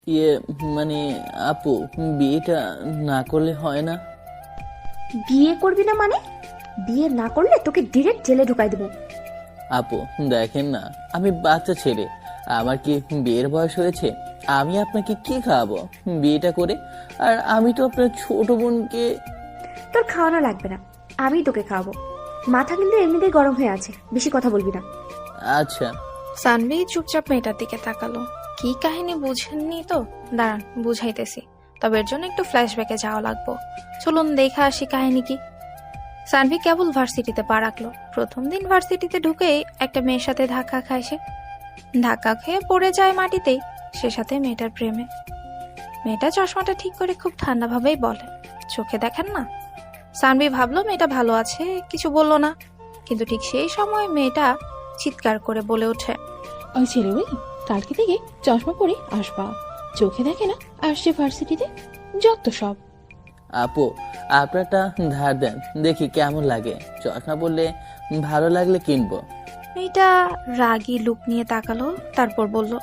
ইয়ে মানে আপু, বিয়েটা না করলে হয় না? বিয়ে করবি না মানে? বিয়ে না করলে তোকে ডিরেক্ট জেলে ঢুকাই দেবো। আপু দেখেন না, আমি বাচ্চা ছেলে, আমার কি বিয়ের বয়স হয়েছে? আমি আপনাকে কি খাওয়াবো বিয়েটা করে? আর আমি তো আপনার ছোট বোনকে। তোর খাওয়ানো লাগবে না, আমি তোকে খাওয়াবো। মাথা কিন্তু এমনিতেই গরম হয়ে আছে, বেশি কথা বলবি না। আচ্ছা। সানভি চুপচাপ মেয়েটার দিকে তাকালো। কি কাহিনী বুঝেননি তো? দাঁড়ান বুঝাইতেছি, তবে এর জন্য একটু ফ্ল্যাশব্যাকে যাওয়া লাগবো। চলুন দেখা আসি কাহিনী কি। সানভি কেবল ভার্সিটিতে পা রাখলো। প্রথম দিন ভার্সিটিতে ঢুকেই একটা মেয়ের সাথে ধাক্কা খায় সে। ধাক্কা খেয়ে পড়ে যায় মাটিতেই, সে সাথে মেয়েটার প্রেমে। মেয়েটা চশমাটা ঠিক করে খুব ঠান্ডা ভাবেই বলে, চোখে দেখেন না? সানভি ভাবলো মেয়েটা ভালো আছে, কিছু বললো না। কিন্তু ঠিক সেই সময় মেয়েটা চিৎকার করে বলে ওঠে, ওই ছেলে ওই কালকে থেকে চশমা পরে আসবা, চোখে দেখে না আসছে ভার্সিটিতে, যত সব। আপু আপনারটা ধার দেন, দেখি কেমন লাগে। চশমা পরলে ভালো লাগলে কিনবো। মেয়েটা রাগী লুক নিয়ে তাকালো, তারপর বলল,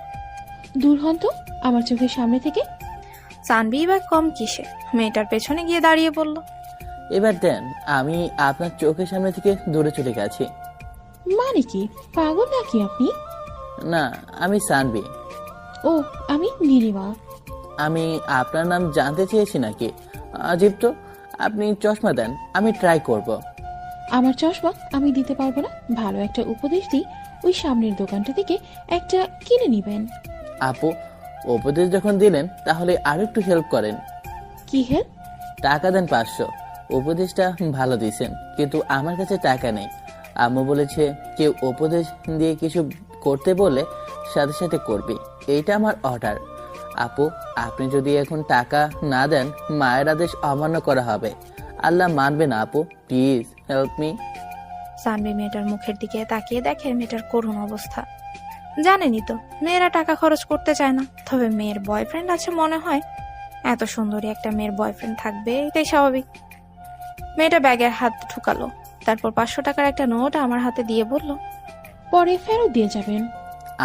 দূর হন তো আমার চোখের সামনে থেকে। সানভি বা কম কিসে মেয়েটার পেছনে গিয়ে দাঁড়িয়ে বলল, এবার দেন, আমি আপনার চোখের সামনে থেকে দূরে চলে গেছি। মানে কি, পাগল নাকি আপনি? না, আমি সানভি। ও, আমি নীলিমা। আমি আপনার নাম জানতে চেয়েছি নাকি? আজীব তো। আপনি চশমা দেন, আমি ট্রাই করব। আমার চশমা আমি দিতে পারবো না, ভালো একটা উপদেশ দিই, ওই সামনের দোকানটা থেকে একটা কিনে নিবেন। আপু, উপদেশ যখন দিলেন তাহলে আর একটু হেল্প করেন। কি হেল্প? টাকা দেন 500। উপদেশটা ভালো দিয়েছেন, কিন্তু আমার কাছে টাকা নেই। আম্মু বলেছে কেউ উপদেশ দিয়ে কিছু করতে বলে সাথে সাথে করবি, এইটা আমার অর্ডার। আপু, আপনি যদি এখন টাকা না দেন মায়ের আদেশ অমান্য করা হবে। আল্লাহ মানবে না আপু, প্লিজ হেল্প মি। সানভি মেয়েটার মুখের দিকে তাকিয়ে দেখে মেয়েটার করুণ অবস্থা। জানেনি তো মেয়েরা টাকা খরচ করতে চায় না, তবে মেয়ের বয়ফ্রেন্ড আছে মনে হয়। এত সুন্দরী একটা মেয়ের বয়ফ্রেন্ড থাকবে, এটাই স্বাভাবিক। মেয়েটা ব্যাগের হাত ঢুকালো, তারপর 500 টাকার একটা নোট আমার হাতে দিয়ে বলল, পরে ফেরত দিয়ে যাবেন।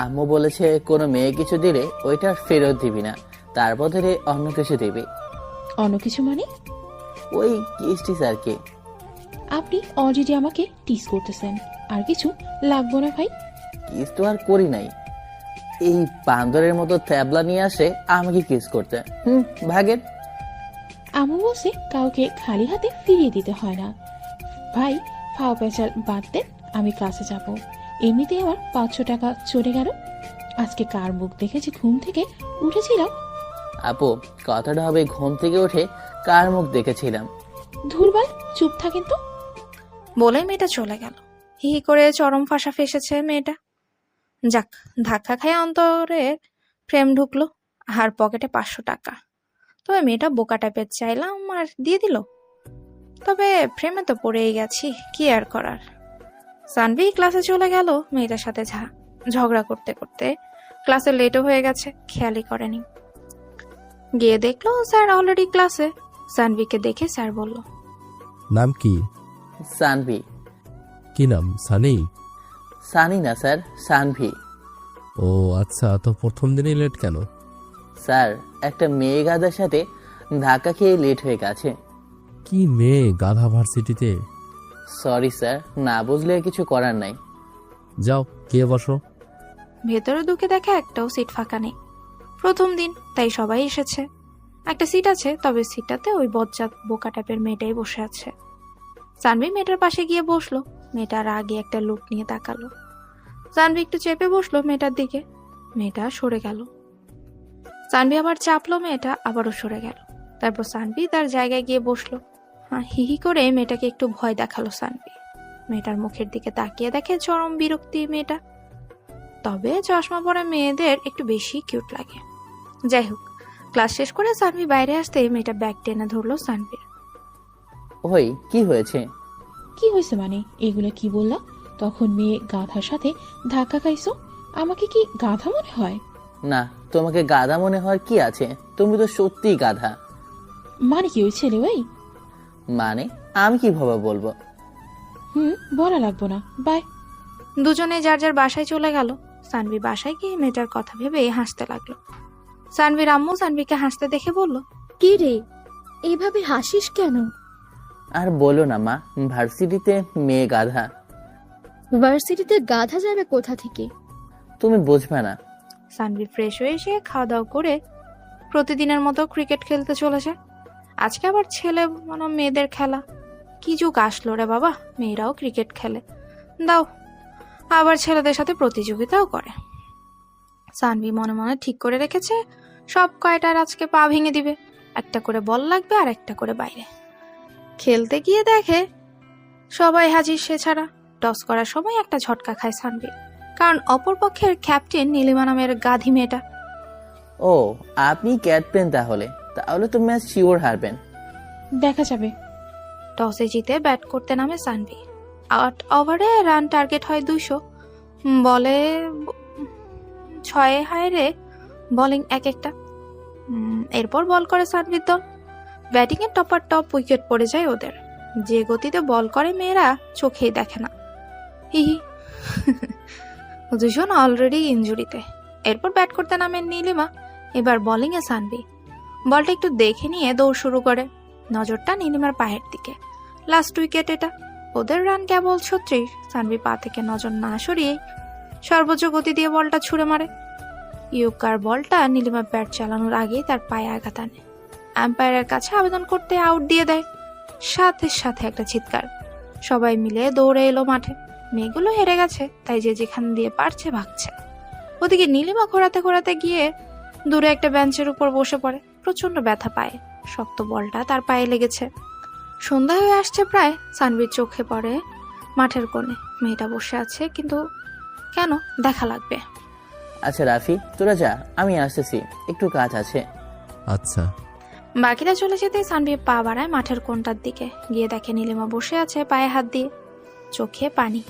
আম্মু বলেছে কোনো মেয়ে কিছু দিলে ওইটা ফেরত দিবি না, তার বদলে অন্য কিছু দিবি। অন্য কিছু মানে? ওই কিস্টিস আর কি। আপনি অলরেডি আমাকে টিস করতেছেন, আর কিছু লাগবো না ভাই। কিস তো আর করি নাই। এই বান্দরের মতো থ্যাবলা নিয়ে আসে আমাকে কিস করতে। ভাগের। আমু বলছে কাউকে খালি হাতে ফিরিয়ে দিতে হয় না। ভাই, ফাও পেঁচাল বাদ দেন, আমি ক্লাসে যাব। এমনিতেই আমার 500 টাকা চলে গেল। আজকে কার মুখ দেখেছি ঘুম থেকে উঠেছিলাম। আপু, কথাটা হবে ঘুম থেকে উঠে কার মুখ দেখেছিলাম। ধুরবাল, চুপ থাকেন তো। বলে মেয়েটা চলে গেল। হি হি করে চরম ফাঁসা ফেসেছে মেয়েটা। যাক, ধাক্কা খায় অন্তরের প্রেম ঢুকলো, আর পকেটে 500 টাকা। তবে মেয়েটা বোকা টাইপের, চাইলাম আর দিয়ে দিল। তবে প্রেমে তো পড়েই গেছি, কি আর করার। সানভি ক্লাসে চলে গেল মেয়েটার সাথে ঝগড়া করতে করতে। ক্লাসে লেটও হয়ে গেছে, খেয়ালই করেনি। গিয়ে দেখলো স্যার অলরেডি ক্লাসে। সানভিকে দেখে স্যার বলল, নাম কি? সানভি। কি নাম, সানি? সানি না স্যার, সানভি। ও আচ্ছা, তো প্রথম দিনই লেট কেন? স্যার, একটা মেয়ে গাধার সাথে ধাক্কা খেয়ে লেট হয়ে গেছে। কি মেয়ে গাধা ভার্সিটিতে? সরি স্যার, না বুঝলে কিছু করার নাই। যাও কে বসো। ভেতরে ঢুকে দেখে একটাও সিট ফাঁকা নেই। প্রথম দিন, তাই সবাই এসেছে। একটা সিট আছে, তবে সিটটাতে ওই বজ্জাত বোকা টাইপের মেয়েটাই বসে আছে। সানভি মেয়েটার পাশে গিয়ে বসলো। মেয়েটার আগে একটা লুক নিয়ে তাকালো। সানভি একটু চেপে বসলো মেয়েটার দিকে। মেয়েটা সরে গেল। সানভি আবার চাপলো, মেয়েটা আবারও সরে গেল। তারপর সানভি তার জায়গায় গিয়ে বসলো। হি হি করে মেয়েটাকে একটু ভয় দেখালো সানভি। মেয়েটার মুখের দিকে তাকিয়ে দেখে চরম বিরক্তি মেয়েটা। তবে চশমা পরা মেয়েদের একটু বেশি কিউট লাগে। যাই হোক, ক্লাস শেষ করে সানভি বাইরে আসতেই মেয়েটা ব্যাগ টেনে ধরলো সানভির। ওই কি হয়েছে? কি হয়েছে মানে? এগুলো কি বললা? তখন মেয়ে গাধার সাথে ধাক্কা খাইছো, আমাকে কি গাধা মনে হয়? না, তোমাকে গাধা মনে হয় কি আছে, তুমি তো সত্যিই গাধা। মানে কি ওই ছেলে ওই? মানে আমি কিভাবে বলবো? বলা লাগবো না, বাই। দুজনে যার যার বাসায় চলে গেল। সানভি বাসায় গিয়ে মেয়েটার কথা ভেবে হাসতে লাগলো। সানভীর আম্মু সানভীকে হাসতে দেখে বলল, কি রে, এইভাবে হাসিস কেন? আর বলো না মা, ভার্সিটিতে মেয়ে গাধা। ভার্সিটিতে গাধা যাবে কোথা থেকে? তুমি বুঝবে না। সানভি ফ্রেশ হয়ে এসে খাওয়া দাওয়া করে প্রতিদিনের মতো ক্রিকেট খেলতে চলেছে। আজকে আবার ছেলে মেয়েদের খেলা। কি যুগ আসলো রে বাবা, মেয়েরাও ক্রিকেট খেলে, দাও আবার ছেলেদের সাথে প্রতিযোগিতাও করে। সানভি মনে মনে ঠিক করে রেখেছে সব কয়টার আজকে পা ভেঙে দিবে, একটা করে বল লাগবে আর একটা করে বাইরে। খেলতে গিয়ে দেখে সবাই হাজির, সে ছাড়া। টস করার সময় একটা ঝটকা খায় সানভি, কারণ অপরপক্ষের ক্যাপ্টেন নীলিমা নামের গাধি মেয়েটা। ও, আপনি ক্যাপ্টেন তাহলে? তাহলে তো ম্যাচ শিওর হারবেন। দেখা যাবে। টসে জিতে ব্যাট করতে নামে সানভি। 8 ওভারে রান টার্গেট হয় 200। বলে 6 হায়রে বোলিং এক একটা। এরপর বল করে সানভির দল। ব্যাটিং এ টপার টপ উইকেট পড়ে যায় ওদের। যে গতিতে বল করে মেয়েরা চোখেই দেখে না। হি হি। দুজন অলরেডি ইনজুরিতে। এরপর ব্যাট করতে নামে নীলিমা। এবার বোলিং এ সানভি। বলটা একটু দেখে নিয়ে দৌড় শুরু করে। নজরটা নীলিমার পায়ের দিকে। লাস্ট উইকেট এটা। ওদের রান কেবল 36। সানভি পা থেকে নজর না সরিয়ে সর্বোচ্চ গতি দিয়ে বলটা ছুঁড়ে মারে। ইউকার বলটা নীলিমা ব্যাট চালানোর আগেই তার পায়ে আঘাত আনে। আম্পায়ারের কাছে আবেদন করতে আউট দিয়ে দেয়। সাথে সাথে একটা চিৎকার। সবাই মিলে দৌড়ে এলো মাঠে। মেয়েগুলো হেরে গেছে, তাই যে যেখান দিয়ে পারছে ভাগছে। ওদিকে নীলিমা ঘোরাতে ঘোরাতে গিয়ে দূরে একটা বেঞ্চের উপর বসে পড়ে। প্রচন্ড ব্যথা পায়, শক্ত বলটা তার পায়ে লেগেছে। সন্ধ্যা হয়ে আসছে প্রায়। সানভির চোখে পড়ে মাঠের কোণে মেয়েটা বসে আছে, কিন্তু কেন দেখা লাগবে। আচ্ছা রাফি, তোরা যা, আমি আসতেছি, একটু কাজ আছে। আচ্ছা। বাকিরা চলে যেতেই সানভি পা বাড়ায় মাঠের কোণটার দিকে। গিয়ে দেখে নীলিমা বসে আছে পায়ে হাত দিয়ে, চোখে পানি।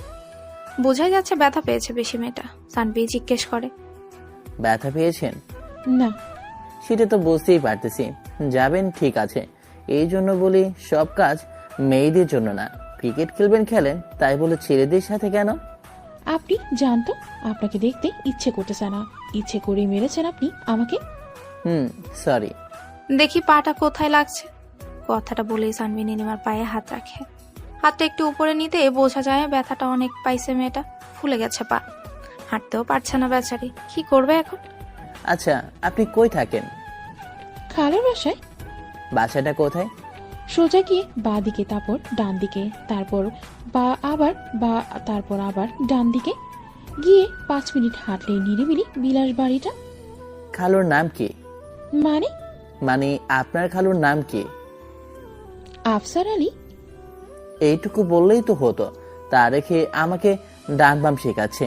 বোঝাই যাচ্ছে ব্যথা পেয়েছে বেশি মেয়েটা। সানভি জিজ্ঞেস করে, ব্যথা পেয়েছেন? না। সেটা তো বুঝতেই পারতেছি। যাবেন ঠিক আছে, এই জন্য বলি সব কাজ মেয়েদের জন্য না। ক্রিকেট খেলবেন খেলেন, তাই বলে ছেলেদের সাথে কেন? আপনি জানতো আপনাকে দেখতে ইচ্ছে করতেছে না, ইচ্ছে করে মেরেছেন আপনি আমাকে। সরি। দেখি পাটা কোথায় লাগছে। কথাটা বলেই সানভি নীলিমার পায়ে হাত রাখে। হাতটা একটু উপরে নিতে বোঝা যায় ব্যথাটা অনেক পাইছে মেয়েটা। ফুলে গেছে পা, হাঁটতেও পারছে না বেচারি। কি করবে এখন? আচ্ছা, আপনি কই থাকেন? খালের বাসায়। বাসাটা কোথায়? সোজা গিয়ে বাঁ দিকে, তারপর ডান দিকে, তারপর তারপর আবার ডান দিকে গিয়ে 5 মিনিট হাঁটলে নিরিবিলি বিলাস বাড়িটা। খালুর নাম কি? মানে আপনার খালুর নাম কি? আফসার আলী। এইটুকু বললেই তো হতো, তা রেখে আমাকে ডান বাম শেখাচ্ছে।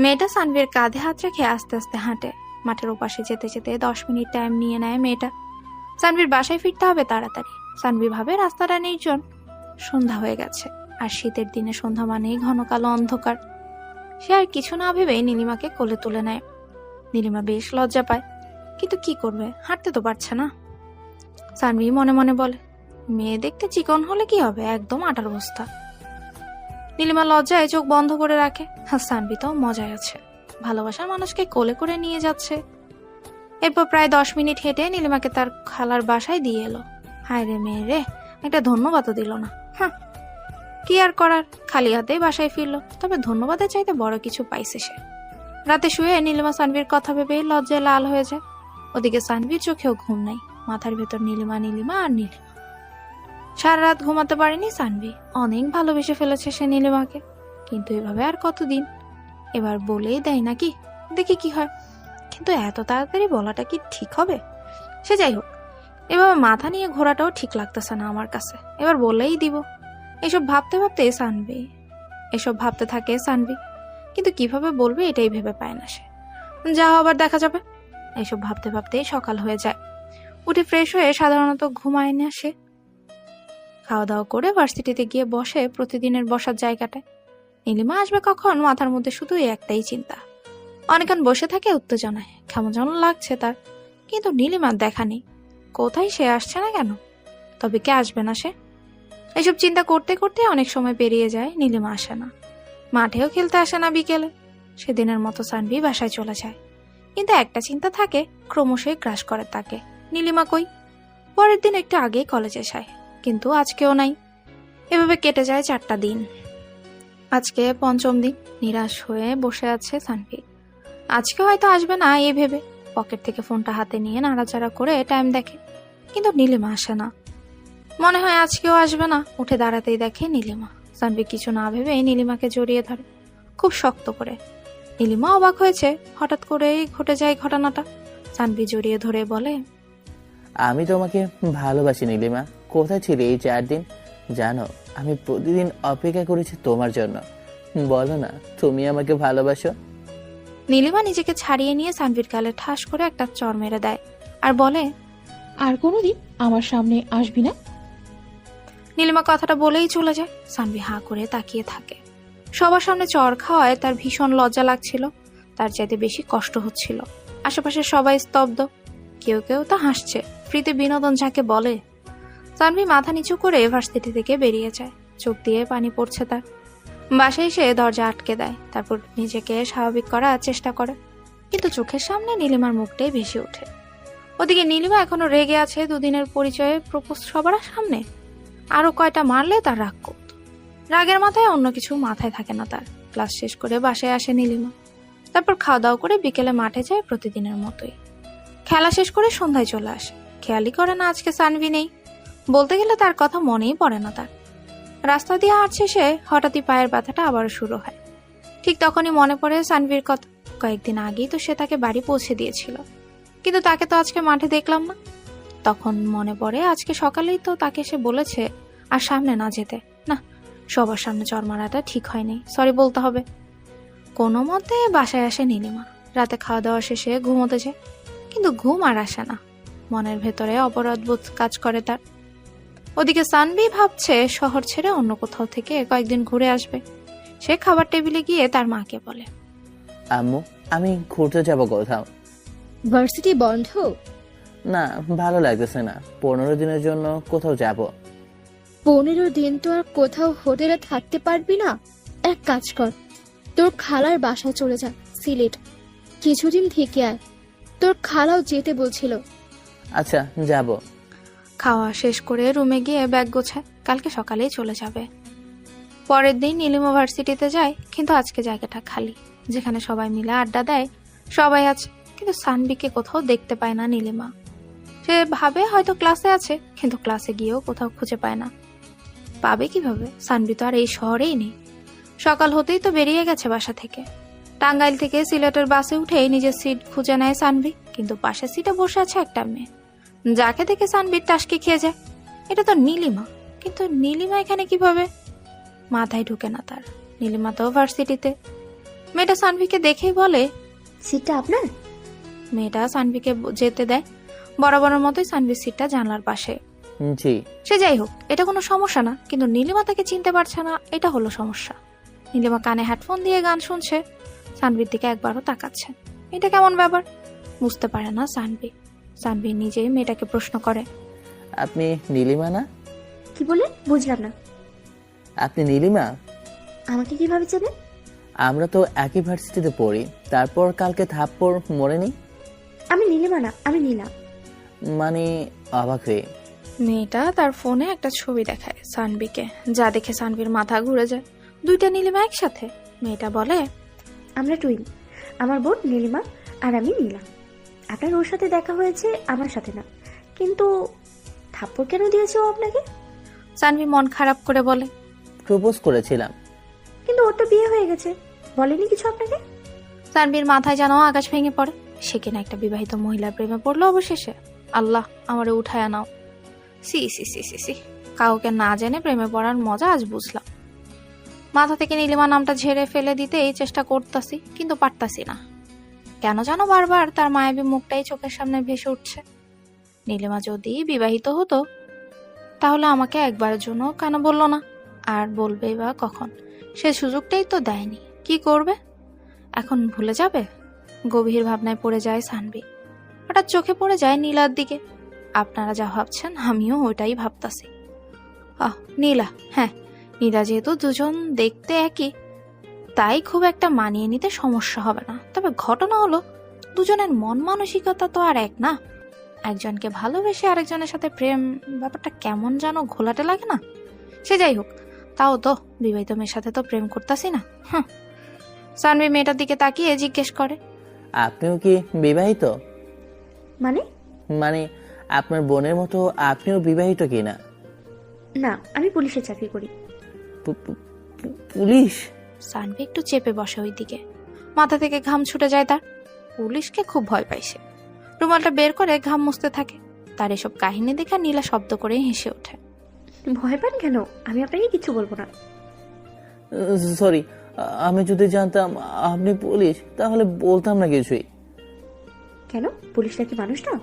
মেয়েটা সানভির কাঁধে হাত রেখে আস্তে আস্তে হাঁটে। মাঠের ওপাশে যেতে যেতে 10 মিনিট টাইম নিয়ে নেয় মেয়েটা। সানভির বাসায় ফিরতে হবে তাড়াতাড়ি। সানভি ভাবে রাস্তাটা নির্জন, সন্ধ্যা হয়ে গেছে। আর শীতের দিনে সন্ধ্যা মানেই ঘন কালো অন্ধকার। সে আর কিছু না ভেবেই নীলিমাকে কোলে তুলে নেয়। নীলিমা বেশ লজ্জা পায়, কিন্তু কি করবে, হাঁটতে তো পারছে না। সানভি মনে মনে বলে, মেয়ে দেখতে চিকন হলে কি হবে, একদম আটার বস্তা। নীলিমা লজ্জায় চোখ বন্ধ করে রাখে। আর সানভি তো মজায় আছে, ভালোবাসার মানুষকে কোলে করে নিয়ে যাচ্ছে। এরপর প্রায় 10 মিনিট হেঁটে নীলিমাকে তার খালার বাসায় দিয়ে এলো। হায় রে মেয়ে রে, একটা ধন্যবাদও দিল না। হ্যাঁ, কি আর করার, খালি হাতেই বাসায় ফিরলো। তবে ধন্যবাদের চাইতে বড় কিছু পাইছে সে। রাতে শুয়ে নীলিমা সানভির কথা ভেবে লজ্জায় লাল হয়ে যায়। ওদিকে সানভির চোখেও ঘুম নাই, মাথার ভেতর নীলিমা নীলিমা আর নীলিমা। সারা রাত ঘুমাতে পারেনি সানভি। অনেক ভালোবেসে ফেলেছে সে নীলিমাকে, কিন্তু এভাবে আর কতদিন। এবার বলেই দেয় নাকি, দেখি কি হয়। কিন্তু এত তাড়াতাড়ি বলাটা কি ঠিক হবে? সে যাই হোক, এভাবে মাথা নিয়ে ঘোরাটাও ঠিক লাগতেছে না আমার কাছে। এবার বলেই দিব। এসব ভাবতে থাকে সানভি, কিন্তু কিভাবে বলবে এটাই ভেবে পায় না সে। যা আবার দেখা যাবে। এসব ভাবতে ভাবতেই সকাল হয়ে যায়। উঠে ফ্রেশ হয়ে সাধারণত ঘুমায় না সে। খাওয়া দাওয়া করে ভার্সিটিতে গিয়ে বসে প্রতিদিনের বসার জায়গাটায়। নীলিমা আসবে কখন, মাথার মধ্যে শুধু একটাই চিন্তা। অনেকক্ষণ বসে থাকে উত্তেজনায়, কেমন যেন লাগছে তার। কিন্তু নীলিমার দেখা নেই, কোথায় সে আসছে না কেন, তবে কে আসবে না সে? এসব চিন্তা করতে করতে অনেক সময় পেরিয়ে যায়, নীলিমা আসে না। মাঠেও খেলতে আসে না বিকেলে। সেদিনের মতো সানভি বাসায় চলে যায়। কিন্তু একটা চিন্তা থাকে, ক্রমশই গ্রাস করে তাকে, নীলিমা কই। পরের দিন একটু আগেই কলেজে যায়, কিন্তু আজকেও নাই। এভাবে কেটে যায় 4টা দিন। আজকে 5ম দিন। নিরাশ হয়ে বসে আছে সানভি। আজকে হয়তো আসবে না এই ভেবে পকেট থেকে ফোনটা হাতে নিয়ে নাড়াচাড়া করে টাইম দেখে, কিন্তু নীলিমা আসে না। মনে হয় আজকেও আসবে না। উঠে দাঁড়াতেই দেখে নীলিমা। সানভি কিছু না ভেবে নীলিমাকে জড়িয়ে ধরে, খুব শক্ত করে। নীলিমা অবাক হয়েছে, হঠাৎ করেই ঘটে যায় ঘটনাটা। সানভি জড়িয়ে ধরে বলে, আমি তোমাকে ভালোবাসি নীলিমা। কোথায় ছিলে এই 4 দিন? জানো, আমি প্রতিদিন অপেক্ষা করেছি তোমার জন্য। বলো না তুমি আমাকে ভালোবাসো। নীলিমা নিজেকে ছাড়িয়ে নিয়ে সানভির গালে ঠাস করে একটা চড় মেরে দেয় আর বলে, আর কোনোদিন আমার সামনে আসবি না। নীলিমা কথাটা বলেই চলে যায়। সানভি হাঁ করে তাকিয়ে থাকে। সবার সামনে চড় খাওয়ায় তার ভীষণ লজ্জা লাগছিল, তার চাইতে বেশি কষ্ট হচ্ছিল। আশেপাশে সবাই স্তব্ধ, কেউ কেউ তা হাসছে। ফ্রিতে বিনোদন যাকে বলে। সানভি মাথা নিচু করে ভার্সিটি থেকে বেরিয়ে যায়। চোখ দিয়ে পানি পড়ছে তার। বাসায় এসে দরজা আটকে দেয়, তারপর নিজেকে স্বাভাবিক করার চেষ্টা করে, কিন্তু চোখের সামনে নীলিমার মুখটাই ভেসে ওঠে। ওদিকে নীলিমা এখনো রেগে আছে 2 দিনের পরিচয়ে প্রপোজ সবার সামনে। আরো কয়টা মারলে তার রাগ করত। রাগের মাথায় অন্য কিছু মাথায় থাকে না তার। ক্লাস শেষ করে বাসায় আসে নীলিমা, তারপর খাওয়া দাওয়া করে বিকেলে মাঠে যায় প্রতিদিনের মতোই। খেলা শেষ করে সন্ধ্যায় চলে আসে। খেয়ালই করে না আজকে সানভি নেই। বলতে গেলে তার কথা মনেই পড়ে না তার। রাস্তা দিয়ে হাঁটছে সে, হঠাৎই পায়ের ব্যথাটা আবারও শুরু হয়। ঠিক তখনই মনে পড়ে সানভির কথা। কয়েকদিন আগেই তো সে তাকে বাড়ি পৌঁছে দিয়েছিল, কিন্তু তাকে তো আজকে মাঠে দেখলাম না। তখন মনে পড়ে আজকে সকালেই তো তাকে সে বলেছে আর সামনে না যেতে। না, সবার সামনে চড় মারাটা ঠিক হয়নি, সরি বলতে হবে। কোনো মতে বাসায় আসে নীলিমা। রাতে খাওয়া দাওয়া শেষে ঘুমোতে যায়, কিন্তু ঘুম আর আসে না। মনের ভেতরে অপরাধবোধ কাজ করে তার। ওদিকে সানভি ভাবছে শহর ছেড়ে অন্য কোথাও থেকে কয়েকদিন ঘুরে আসবে। সে খাবার টেবিলে গিয়ে তার মাকে বলে, আম্মু, আমি ঘুরতে যাব কোথাও। ভার্সিটি বন্ধ? না, ভালো লাগতেছে না। 15 দিনের জন্য কোথাও যাব। 15 দিন তো আর কোথাও হোটেলে থাকতে পারবি না। এক কাজ কর, তোর খালার বাসায় চলে যা, সিলেট। কিছুদিন থেকে আয়, তোর খালাও যেতে বলছিল। আচ্ছা, যাব। খাওয়া শেষ করে রুমে গিয়ে ব্যাগ গোছায়, কালকে সকালেই চলে যাবে। পরের দিন নীলিমা ভার্সিটিতে যায়, কিন্তু আজকে জায়গাটা খালি। যেখানে সবাই মিলে আড্ডা দেয় সবাই আছে, কিন্তু সানভিকে কোথাও দেখতে পায় না নীলিমা। সে ভাবে হয়তো ক্লাসে আছে, কিন্তু ক্লাসে গিয়েও কোথাও খুঁজে পায় না। পাবে কিভাবে? সানভি তো আর এই শহরেই নেই। সকাল হতেই তো বেরিয়ে গেছে বাসা থেকে। টাঙ্গাইল থেকে সিলেটের বাসে উঠেই নিজের সিট খুঁজে নেয় সানভি, কিন্তু পাশের সিটে বসে আছে একটা মেয়ে, যাকে দেখে সানভির টাসকে খেয়ে যায়। এটা তো নীলিমা, কিন্তু নীলিমা এখানে কিভাবে? মাথায় ঢুকে না তার। নীলিমা তো ভার্সিটিতে। মেয়েটা সানভিকে দেখেই বলে, সিটটা আপনার? মেয়েটা সানভিকে যেতে দেয়। বরাবরের মতোই সানভির সিটটা জানলার পাশে। জি। সে যাই হোক, এটা কোনো সমস্যা না, কিন্তু নীলিমা তাকে চিনতে পারছে না, এটা হলো সমস্যা। নীলিমা কানে হেডফোন দিয়ে গান শুনছে, সানভির দিকে একবারও তাকাচ্ছে। এটা কেমন ব্যাপার? বুঝতে পারে না সানভি। সানভি নিজেই মেয়েটাকে প্রশ্ন করে, আপনি নীলিমা না? কি বলে? বুঝলাম না। আপনি নীলিমা? আমাকে কিভাবে চেনেন? আমরা তো একই ভার্সিটিতে পড়ি। তারপর কালকে থাপ্পড় মরেনি? আমি নীলিমা না, আমি নীলা। মানে অবাক হয়ে। মেয়েটা তার ফোনে একটা ছবি দেখায় সানভিকে, যা দেখে সানভির মাথা ঘুরে যায়। 2টা নীলিমা একসাথে। মেয়েটা বলে, আমরা টুইন। আমার বোন নীলিমা আর আমি নীলা। আপনার ওর সাথে দেখা হয়েছে, আমার সাথে না। কিন্তু থাপ্পড় কেন দিয়েছে ও আপনাকে? সানভি মন খারাপ করে বলে, প্রপোজ করেছিলাম। কিন্তু ওর তো বিয়ে হয়ে গেছে, বলেনি কিছু আপনাকে? সানভির মাথায় যেন আকাশ ভেঙে পড়ে। সে কিনা একটা বিবাহিত মহিলার প্রেমে পড়লো অবশেষে। আল্লাহ, আমারে উঠায় নাও। সি সি সি সি সি, কাউকে না জেনে প্রেমে পড়ার মজা আজ বুঝলাম। মাথা থেকে নীলিমা নামটা ঝেড়ে ফেলে দিতে এই চেষ্টা করতেছি, কিন্তু পারতাছি না। কেন যেন বারবার তার মায়াবী মুখটাই চোখের সামনে ভেসে উঠছে। নীলিমা যদি বিবাহিত হতো, তাহলে আমাকে একবারের জন্য কেন বললো না? আর বলবেই বা কখন? সে সুযোগটাই তো দেয়নি। কি করবে এখন? ভুলে যাবে? গভীর ভাবনায় পড়ে যায় সানভি। হঠাৎ চোখে পড়ে যায় নীলার দিকে। আপনারা যা ভাবছেন আমিও ওইটাই ভাবতাছি। নীলা, হ্যাঁ নীলা। যেহেতু দুজন দেখতে একই, তাই খুব একটা মানিয়ে নিতে সমস্যা হবে না। তবে ঘটনা হলো, দুজনের মন মানসিকতা তো আর এক না। একজনকে ভালোবেসে আরেকজনের সাথে প্রেম, ব্যাপারটা কেমন যেন ঘোলাটে লাগে না? সে যাই হোক, তাও তো বিবাহিত মেয়ের সাথে তো প্রেম করতাছি না। সানভি মেয়েটার দিকে তাকিয়ে জিজ্ঞেস করে, আপনিও কি বিবাহিত? মানে? মানে আপনার বোনের মতো আপনিও বিবাহিত কিনা? না, আমি পুলিশে চাকরি করি। পুলিশ? সানভি একটু চেপে বসে ওই দিকে, মাথা থেকে ঘাম ছুটে যায় তার। পুলিশকে খুব ভয় পাইছে। রুমালটা বের করে ঘাম মুছতে থাকে। তার এসব কাহিনী দেখে নীলা শব্দ করে হেসে ওঠে। ভয় পান কেন? আমি আপনাকে কিছু বলবো না। সরি, আমি যদি জানতাম আপনি পুলিশ তাহলে বলতাম না কিছুই। কেন? পুলিশরা কি মানুষ না?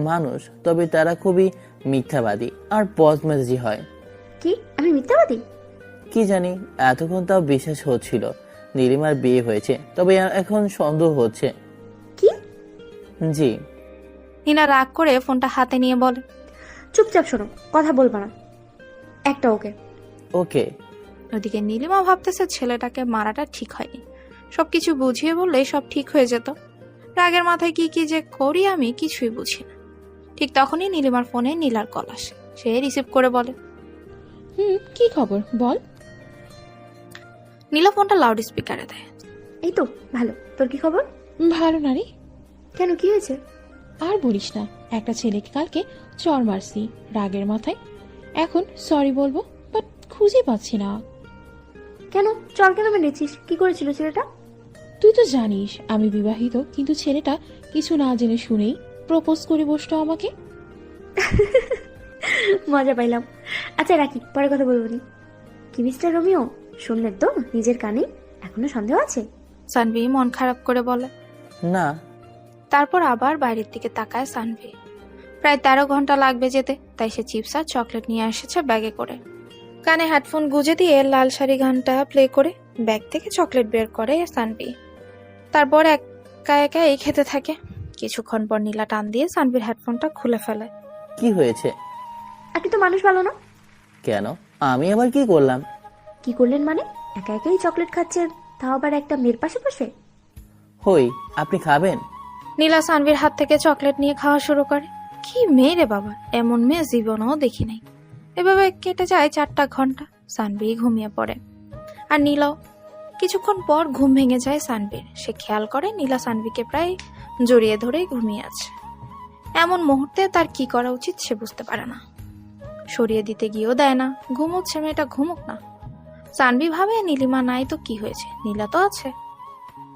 মানুষ, তবে তারা খুবই মিথ্যাবাদী আর বদমেজাজি হয়। কি আমি মিথ্যাবাদী? কি জানি, এতক্ষণ তাও বিশ্বাস হচ্ছিল নীলিমার বিয়ে হয়েছে, তবে এখন সন্দেহ হচ্ছে। কি? জি। নীলা রাগ করে ফোনটা হাতে নিয়ে বলে, চুপচাপ শোনো, কথা বলবা না। একটা ওকে। ওকে। ওদিকে নীলিমা ভাবতেছে ছেলেটাকে মারাটা ঠিক হয়নি। সবকিছু বুঝিয়ে বললেই সব ঠিক হয়ে যেত। রাগের মাথায় কি কি যে করি আমি কিছুই বুঝি না। ঠিক তখনই নীলিমার ফোনে নীলার কল আসে। সে রিসিভ করে বলে, কি খবর বল। নীলা ফোনটা লাউড স্পিকারে দেয়। এই তো ভালো, তোর কি খবর? ভালো না রে। কেন, কি হয়েছে? আর বলিস না, একটা ছেলেকে কালকে চড় মারছি রাগের মাথায়। এখন সরি বলবো, বাট খুঁজে পাচ্ছি না। কেন চল কেন মেরেছিস? কি করেছিল ছেলেটা? তুই তো জানিস আমি বিবাহিত, কিন্তু ছেলেটা কিছু না জেনে শুনেই প্রপোজ করে বসতো আমাকে। মজা পাইলাম। আচ্ছা রাখি, পরে কথা বলবো নি। কি মিস্টার রোমিও, শুনলেন তো নিজের কানে? এখনো সন্দেহ আছে? সানভি মন খারাপ করে বলে। না। তারপর আবার বাইরের দিকে তাকায় সানভি। প্রায় 13 ঘন্টা লাগবে যেতে, তাই সে চিপস আর চকলেট নিয়ে এসেছে ব্যাগে করে। কানে হেডফোন গুজে দিয়ে লাল শাড়ি গানটা প্লে করে ব্যাগ থেকে চকলেট বের করে সানভি। তারপর একা একা এই খেতে থাকে। কিছুক্ষণ পর নীলা টান দিয়ে সানভির হেডফোনটা খুলে ফেলে। কি হয়েছে? আপনি তো মানুষ ভালো না। কেন? আমি আবার কি করলাম? কি করলেন মানে? একা একাই চকলেট খাচ্ছেন, তাও আবার একটা মেয়ের পাশে বসে। হই, আপনি খাবেন? নীলা সানভির হাত থেকে চকলেট নিয়ে খাওয়া শুরু করে। কি মেয়ে রে বাবা, এমন মেয়ে জীবনেও দেখি নাই। এভাবে কেটে যায় 4টা ঘন্টা। সানভি ঘুমিয়ে পড়ে, আর নীলাও। কিছুক্ষণ পর ঘুম ভেঙে যায় সানভির। সে খেয়াল করে নীলা সানভিকে প্রায় জড়িয়ে ধরেই ঘুমিয়ে আছে। এমন মুহূর্তে তার কি করা উচিত সে বুঝতে পারে না। সরিয়ে দিতে গিয়েও দেয় না। ঘুমোচ্ছে মেয়েটা, ঘুমুক না। সানভি ভাবে নীলিমা নাই তো কি হয়েছে, নীলা তো আছে।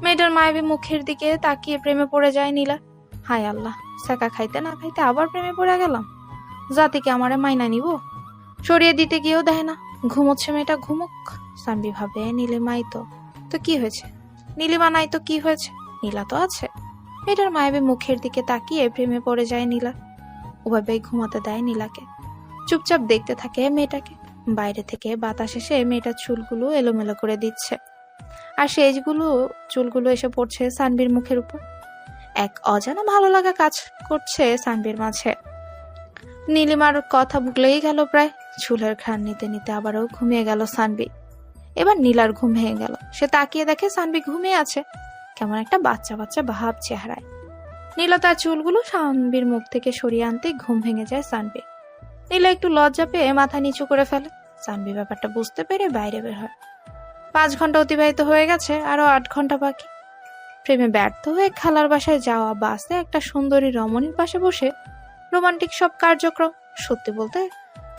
মেয়েটার মায়াবী মুখের দিকে তাকিয়ে প্রেমে পড়ে যায় নীলা। হায় আল্লাহ, সেকা খাইতে না খাইতে আবার প্রেমে পড়ে গেলাম। জাতিকে আমারে মাইনা নিব। সরিয়ে দিতে গিয়েও দেয় না। ঘুমোচ্ছে মেয়েটা, ঘুমুক। সানভি ভাবে নীলিমাই তো কি হয়েছে, নীলিমা নাই তো কি হয়েছে, নীলা তো আছে। মেয়েটার মায়াবী মুখের দিকে তাকিয়ে প্রেমে পড়ে যায় নীলা। ওভাবেই ঘুমাতে দেয় নীলাকে। চুপচাপ দেখতে থাকে মেয়েটাকে। বাইরে থেকে বাতাস এসে মেয়েটার চুলগুলো এলোমেলো করে দিচ্ছে, আর সেজগুলো চুলগুলো এসে পড়ছে সানভির মুখের উপর। এক অজানা ভালো লাগা কাজ করছে সানভির মাঝে। নীলিমার কথা ভুলেই গেল প্রায়। চুলের ঘ্রাণ নিতে নিতে আবারও ঘুমিয়ে গেল সানভি। এবার নীলার ঘুম ভেঙে গেল। সে তাকিয়ে দেখে সানভি ঘুমিয়ে আছে, কেমন একটা বাচ্চা বাচ্চা ভাব চেহারায়। নীলা তার চুলগুলো সানভির মুখ থেকে সরিয়ে আনতে ঘুম ভেঙে যায় সানভি। নীলা একটু লজ্জা পেয়ে মাথা নিচু করে ফেলে। সানভি ব্যাপারটা বুঝতে পেরে বাইরে বের হয়। 5 ঘন্টা অতিবাহিত হয়ে গেছে, আরো 8 ঘন্টা বাকি। প্রেমে ব্যর্থ হয়ে খালার বাসায় যাওয়া বাসে একটা সুন্দরী রমণীর পাশে বসে রোমান্টিক সব কার্যক্রম। সত্যি বলতে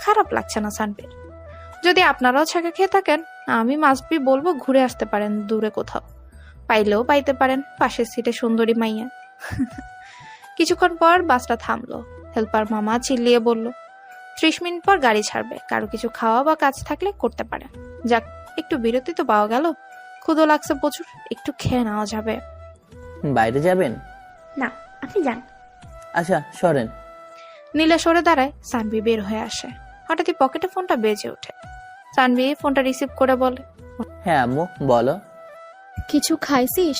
খারাপ লাগছে না সানভির। যদি আপনারাও ছাকা খেয়ে থাকেন, আমি মাস্টবি বলবো ঘুরে আসতে পারেন দূরে কোথাও। পাইলেও পাইতে পারেন পাশের সিটে সুন্দরী মাইয়া। কিছুক্ষণ পর বাসটা থামলো। হেল্পার মামা চিল্লিয়ে বলল, 30 মিনিট পর গাড়ি ছাড়বে। কারো কিছু খাওয়া বা কাজ থাকলে করতে পারেন। যাক, একটু বিরতি তো পাওয়া গেল। ক্ষুধা লাগছে প্রচুর, একটু খেয়ে নেওয়া যাবে। বাইরে যাবেন? না, আপনি যান। আচ্ছা সরেন। নীলা সরে দাঁড়ায়। সানভি বের হয়ে আসে। হঠাৎই পকেটে ফোনটা বেজে ওঠে। সানভি ফোনটা রিসিভ করে বলে, হ্যাঁ আম্মু, বলো। কিছু খাইছিস?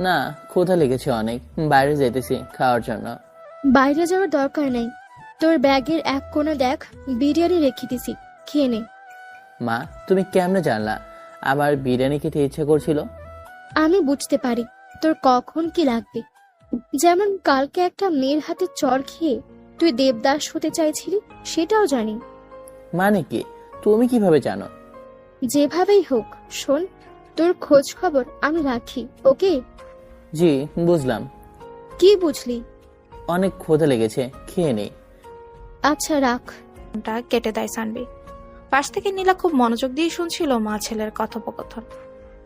না, ক্ষুধা লেগেছে অনেক, বাইরে যেতেছি খাওয়ার জন্য। বাইরে যাওয়ার দরকার নেই। তোর ব্যাগের এক কোণে দেখ, বিরিয়ানি রেখে দিছি, খেয়ে নে। মা, তুমি কেমনে জানলা আমার বিরিয়ানি খেতে ইচ্ছে করছিল? আমি বুঝতে পারি তোর কখন কি লাগবে। যেমন কালকে একটা মেয়ের হাতে চড় খেয়ে তুই দেবদাস হতে চাইছিলি, সেটাও জানি। মানে কি? তুমি কিভাবে জানো? যেভাবেই হোক শোন, তোর খোঁজ খবর আমি রাখি, ওকে? জি, বুঝলাম। কি বুঝলি? অনেক ক্ষুধা লেগেছে, খেয়ে নেই। আচ্ছা রাখ। ফোনটা কেটে দেয় সানভি। পাশ থেকে নীলা খুব মনোযোগ দিয়ে শুনছিল মা ছেলের কথোপকথন।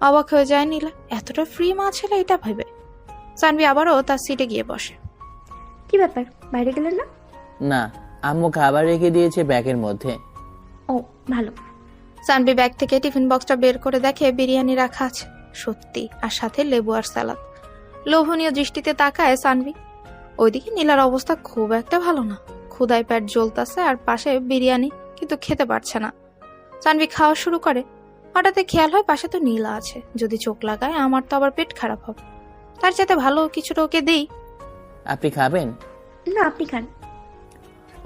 অবাক হয়ে যায় নীলা, এতটা ফ্রি মা ছেলে এটা ভেবে। সানভি আবারও তার সিটে গিয়ে বসে। কি ব্যাপার, বাইরে গেলেন না? না, আম্মু খাবার রেখে দিয়েছে ব্যাগের মধ্যে। ও ভালো। সানভি ব্যাগ থেকে টিফিন বক্সটা বের করে দেখে বিরিয়ানি রাখা আছে, সত্যি, আর সাথে লেবু আর সালাদ। লোভনীয় দৃষ্টিতে তাকায় সানভি। ওইদিকে নীলার অবস্থা খুব একটা ভালো না, ক্ষুধায় পেট জ্বলতাছে আর পাশে বিরিয়ানি, কিন্তু খেতে পারছে না। সানভি খাওয়া শুরু করে, হঠাৎ খেয়াল হয় পাশে তো নীলা আছে, যদি চোখ লাগায় আমার তো আবার পেট খারাপ হবে, তার চাইতে ভালো কিছুটা ওকে দেই। আপনি খাবেন? না, আপনি খান।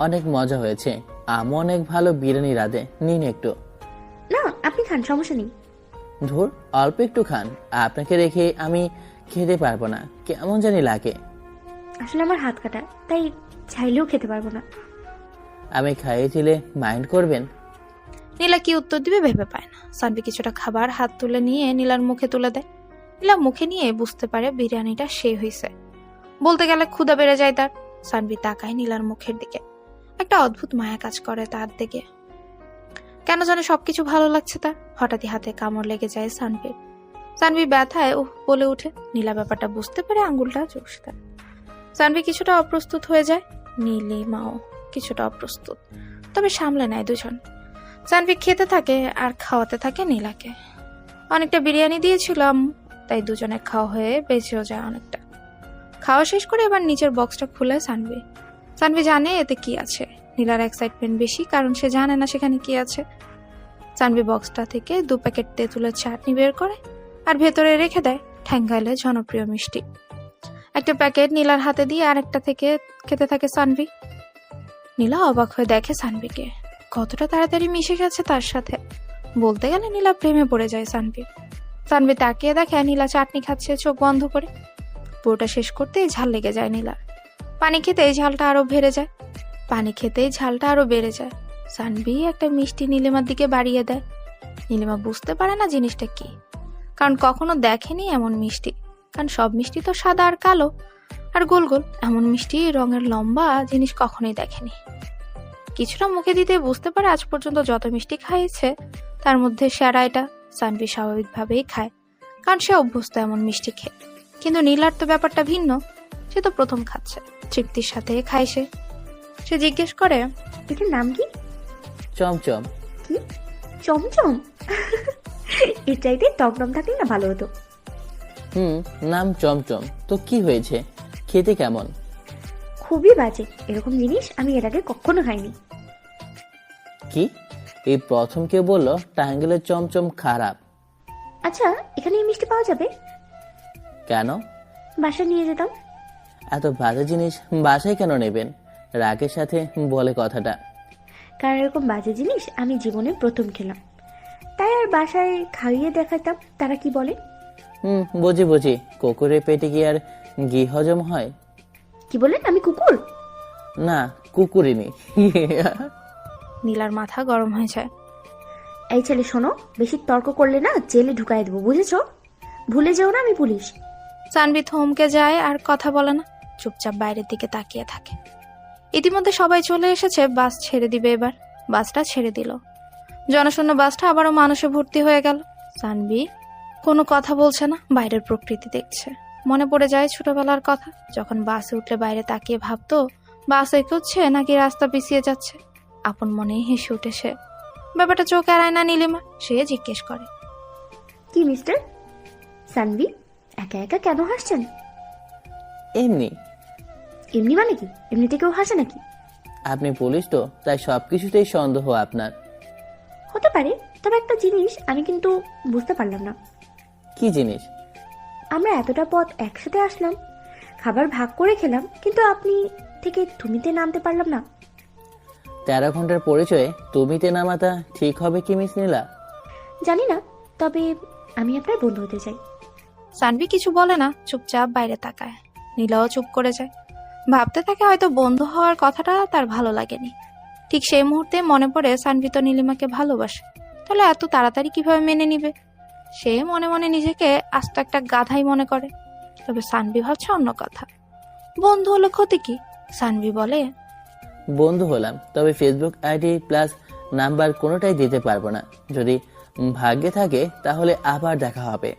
অনেক মজা হয়েছে, আম্মু অনেক ভালো বিরিয়ানি রাঁধে, নিন একটু। না, আপনি খান, সমস্যা নেই। ধুর, অল্প একটু খান, আপনাকে রেখে আমি খেতে পারবো না, কেমন জানি লাগে। আসলে আমার হাত কাটা, তাই চাইলেও খেতে পারবো না। আমি খাইয়ে দিলে মাইন্ড করবেন? নীলা কি উত্তর দিবে ভেবে পায় না। সানভি কিছুটা খাবার হাত তুলে নিয়ে নীলার মুখে তুলে দেয়। নীলা মুখে নিয়ে বুঝতে পারে বিরিয়ানিটা সে হয়েছে। বলতে গেলে ক্ষুধা বেড়ে যায় তার। সানভি তাকায় নীলার মুখের দিকে, একটা অদ্ভুত মায়া কাজ করে তার দিকে। কেন জানে সবকিছু ভালো লাগছে তার। হঠাৎই হাতে কামড় লেগে যায় সানভির। সানভি ব্যথায় বলে উঠে। নীলা ব্যাপারটা বুঝতে পেরে আঙ্গুলটা চুষে দেয়। সানভি কিছুটা অপ্রস্তুত হয়ে যায়, নীলিমাও কিছুটা অপ্রস্তুত, তবে সামলে নেয় দুজন। সানভি খেতে থাকে আর খাওয়াতে থাকে নীলাকে। অনেকটা বিরিয়ানি দিয়েছিলাম, তাই দুজনের খাওয়া হয়ে বেঁচেও যায় অনেকটা। খাওয়া শেষ করে এবার নিচের বক্সটা খুলে সানভি। সানভি জানে এতে কি আছে। নীলার এক্সাইটমেন্ট বেশি, কারণ সে জানে না সেখানে কি আছে। সানভি বক্সটা থেকে 2 প্যাকেট তেঁতুলের চাটনি বের করে আর ভেতরে রেখে দেয় ঠ্যাঙ্গাইলের জনপ্রিয় মিষ্টি। একটা প্যাকেট নীলার হাতে দিয়ে আরেকটা থেকে খেতে থাকে সানভি। নীলা অবাক হয়ে দেখে সানভিকে, কতটা তাড়াতাড়ি মিশে গেছে তার সাথে। বলতে গেলে নীলা প্রেমে পড়ে যায় সানভি। সানভি তাকিয়ে দেখে নীলা চাটনি খাচ্ছে চোখ বন্ধ করে। পুরোটা শেষ করতেই ঝাল লেগে যায় নীলার। পানি খেতেই ঝালটা আরো বেড়ে যায়। পানি খেতেই ঝালটা আরো বেড়ে যায়। সানভি একটা মিষ্টি নীলিমার দিকে বাড়িয়ে দেয়। নীলিমা বুঝতে পারে না জিনিসটা কি, কারণ কখনো দেখেনি এমন মিষ্টি। কারণ সব মিষ্টি তো সাদা আর কালো আর গোল গোল, এমন মিষ্টি রঙের লম্বা জিনিস কখনোই দেখেনি। কিছুটা মুখে দিতে বুঝতে পারে আজ পর্যন্ত যত মিষ্টি খাইয়েছে তার মধ্যে সেরা এটা। সানভি স্বাভাবিকভাবেই খায়, কারণ সে অভ্যস্ত এমন মিষ্টি খেয়ে। কিন্তু নীলার তো ব্যাপারটা ভিন্ন, সে তো প্রথম খাচ্ছে, তৃপ্তির সাথে খায় সে। সে জিজ্ঞেস করে, এটার নাম কি? চমচম। কি? চমচম? এর চাইতে টকটম থাকলে না ভালো হতো। নাম চমচম তো কি হয়েছে, খেতে কেমন? খুবই বাজে, এরকম জিনিস আমি এর আগে কখনো খাইনি। কি? এই প্রথম কেউ বললো টাঙ্গেলের চমচম খারাপ। আচ্ছা, এখানে এই মিষ্টি পাওয়া যাবে? কেন? বাসায় নিয়ে যেতাম। এত বাজে জিনিস বাসায় কেন নেবেন? রাগের সাথে বলে কথাটা। কারণ এরকম বাজে জিনিস আমি জীবনে প্রথম খেলাম, তাই আর বাসায় খাইয়ে দেখাতাম তারা কি বলে। বুঝি বুঝি, কুকুরের পেটে কি আর ঘি হজম হয়? কি বলেন, আমি কুকুর? না, কুকুরিনি। নীলার মাথা গরম হয়ে যায়। এই ছেলে শোনো, বেশি তর্ক করলে না জেলে ঢুকাই দেবো, বুঝেছো? ভুলে যেও না আমি পুলিশ। সানভি থমকে যায় আর কথা বলে না, চুপচাপ বাইরের দিকে তাকিয়ে থাকে। ইতিমধ্যে সবাই চলে এসেছে, বাস ছেড়ে দিবে এবার। বাসটা ছেড়ে দিল, জনশূন্য বাসটা আবারও মানুষে ভর্তি হয়ে গেল। সানভি কোনো কথা বলছে না, বাইরের প্রকৃতি দেখছে। মনে পড়ে যায় ছোটবেলার কথা, যখন বাসে উঠলে বাইরে তাকিয়ে ভাবতো বাস এগোচ্ছে নাকি রাস্তা পিছিয়ে যাচ্ছে। আপন মনেই হেসে উঠে সে। ব্যাপারটা চোখ এড়ায় না নীলিমা, সে জিজ্ঞেস করে, কি মিস্টার সানভি, একা একা কেন হাসছেন? এমনি। এমনি মানে কি? এমনিতে কেউ হাসে নাকি? আপনি পুলিশ তো, তাই সবকিছুতেই সন্দেহ আপনার। হতে পারে, তবে একটা জিনিস আমি কিন্তু বুঝতে পারলাম না। কি জিনিস? আমরা এতটা পথ একসাথে আসলাম, খাবার ভাগ করে খেলাম, কিন্তু আপনি থেকে তুমিতে নামতে পারলাম না। 13 ঘন্টার পরিচয়ে তুমিতে নামাটা ঠিক হবে কি মিস নীলা? জানি না, তবে আমি আপনার বন্ধু হতে চাই। সানভি কিছু বলে না, চুপচাপ বাইরে তাকায়। নীলাও চুপ করে যায়, ভাবতে থাকে হয়তো বন্ধু হওয়ার কথাটা তার ভালো লাগেনি। ঠিক সেই মুহূর্তে মনে পড়ে সানভি তো নীলিমাকে ভালোবাসে, তাহলে এত তাড়াতাড়ি কিভাবে মেনে নিবে। সে মনে মনে নিজেকে আস্ত একটা গাধাই মনে করে। তবে সানভি ভাবছে অন্য কথা। বন্ধু হলো ক্ষতি কি? সানভি বলে, বন্ধু হলাম, তবে ফেসবুক আইডি প্লাস নাম্বার কোনোটাই দিতে পারবো না। যদি ভাগ্যে থাকে তাহলে আবার দেখা হবে।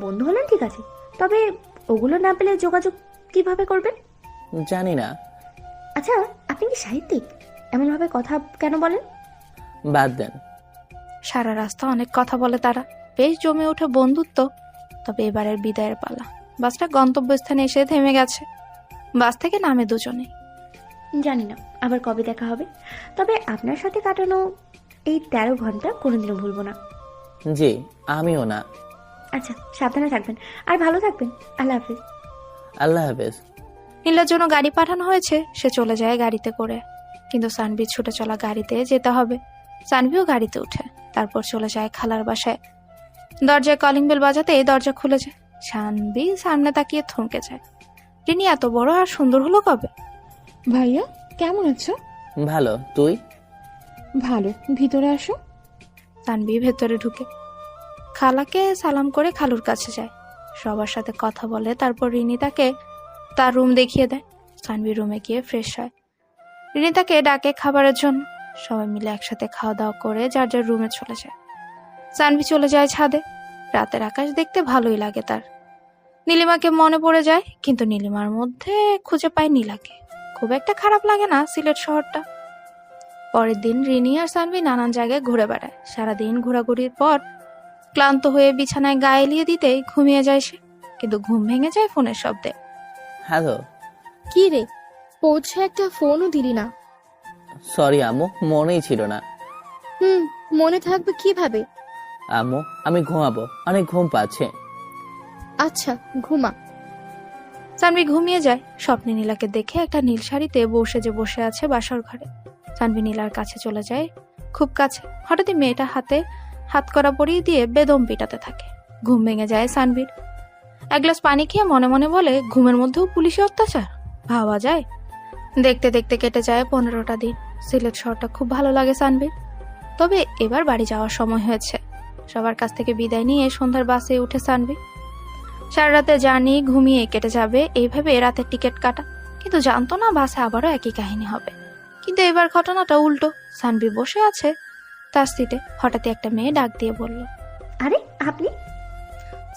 বন্ধু হলেন ঠিক আছে, তবে ওগুলো না পেলে যোগাযোগ কিভাবে করবেন? জানি না। আচ্ছা, আপনি কি সাহিত্যিক? এমনভাবে কথা কেন বলেন? বাদ দেন। সারা রাস্তা অনেক কথা বলে তারা, বেশ জমে ওঠে বন্ধুত্ব। তবে এবারের বিদায়ের পালা। বাসটা গন্তব্যস্থানে এসে থেমে গেছে। বাস থেকে নামে দুজনে। জানি না আবার কবে দেখা হবে, তবে আপনার সাথে কাটানো এই 13 ঘন্টা কোনোদিনও ভুলবো না। জি, আমিও না। আচ্ছা, সাবধানে থাকবেন আর ভালো থাকবেন। আল্লাহ হাফিজ। আল্লাহ হাফেজ। নীলার জন্য গাড়ি পাঠানো হয়েছে, সে চলে যায় গাড়িতে করে। কিন্তু সানভি ছুটে চলা গাড়িতে যেতে হবে। সানভিও গাড়িতে উঠে, তারপর চলে যায় খালার বাসায়। দরজায় কলিং বেল বাজাতে দরজা খুলে যায়। সানভি সামনে তাকিয়ে থমকে যায়। রিনি এত বড় আর সুন্দর হলো কবে? ভাইয়া কেমন আছো? ভালো, তুই? ভালো, ভিতরে আসো। সানভি ভেতরে ঢুকে খালাকে সালাম করে খালুর কাছে যায়। সবার সাথে কথা বলে, তারপর রিনি তাকে তার রুম দেখিয়ে দেয়। সানভি রুমে গিয়ে ফ্রেশ হয়। রিনি তাকে ডাকে খাবারের জন্য। সবাই মিলে একসাথে খাওয়া দাওয়া করে যার যার রুমে চলে যায়। সানভি চলে যায় ছাদে। রাতের আকাশ দেখতে ভালোই লাগে তার। নীলিমাকে মনে পড়ে যায়, কিন্তু নীলিমার মধ্যে খুঁজে পায় নীলাকে। খুব একটা খারাপ লাগে না সিলেট শহরটা। পরের দিন রিনি আর সানভি নানান জায়গায় ঘুরে বেড়ায়। সারাদিন ঘোরাঘুরির পর ক্লান্ত হয়ে বিছানায় গায়ে এলিয়ে দিতেই ঘুমিয়ে যায় সে। কিন্তু ঘুম ভেঙে যায় ফোনের শব্দে। হ্যালো। কি রে, পৌঁছে একটা ফোনও দিলি না? সরি আম্মু, মনেই ছিল না। মনে থাকবে কিভাবে? আম্মু, আমি ঘুমাবো, অনেক ঘুম পাচ্ছে। আচ্ছা, ঘুমা। সানভি ঘুমিয়ে যায়। স্বপ্নে নীলাকে দেখে একটা নীল শাড়িতে বসে আছে বাসর ঘরে। সানভি নীলার কাছে চলে যায়, খুব কাছে। হঠাৎই মেয়েটা হাতে হাত করা পরিয়ে দিয়ে বেদম পিটাতে থাকে। ঘুম ভেঙে যায় সানভির। এক গ্লাস পানি খেয়ে মনে মনে বলে, ঘুমের মধ্যেও পুলিশি অত্যাচার, ভাবা যায়? দেখতে দেখতে কেটে যায় 15টা দিন। সিলেট শহরটা খুব ভালো লাগে সানভির। তবে এবার বাড়ি যাওয়ার সময় হয়েছে। সবার কাছ থেকে বিদায় নিয়ে সন্ধ্যার বাসে উঠে সানভি। সারা রাতে জার্নি ঘুমিয়ে কেটে যাবে এইভাবে রাতের টিকিট কাটা। কিন্তু জানতো না বাসে আবারও একই কাহিনী হবে। কিন্তু এবার ঘটনাটা উল্টো। সানভি বসে আছে তার সিটে। হঠাৎই একটা মেয়ে ডাক দিয়ে বলল, আরে আপনি?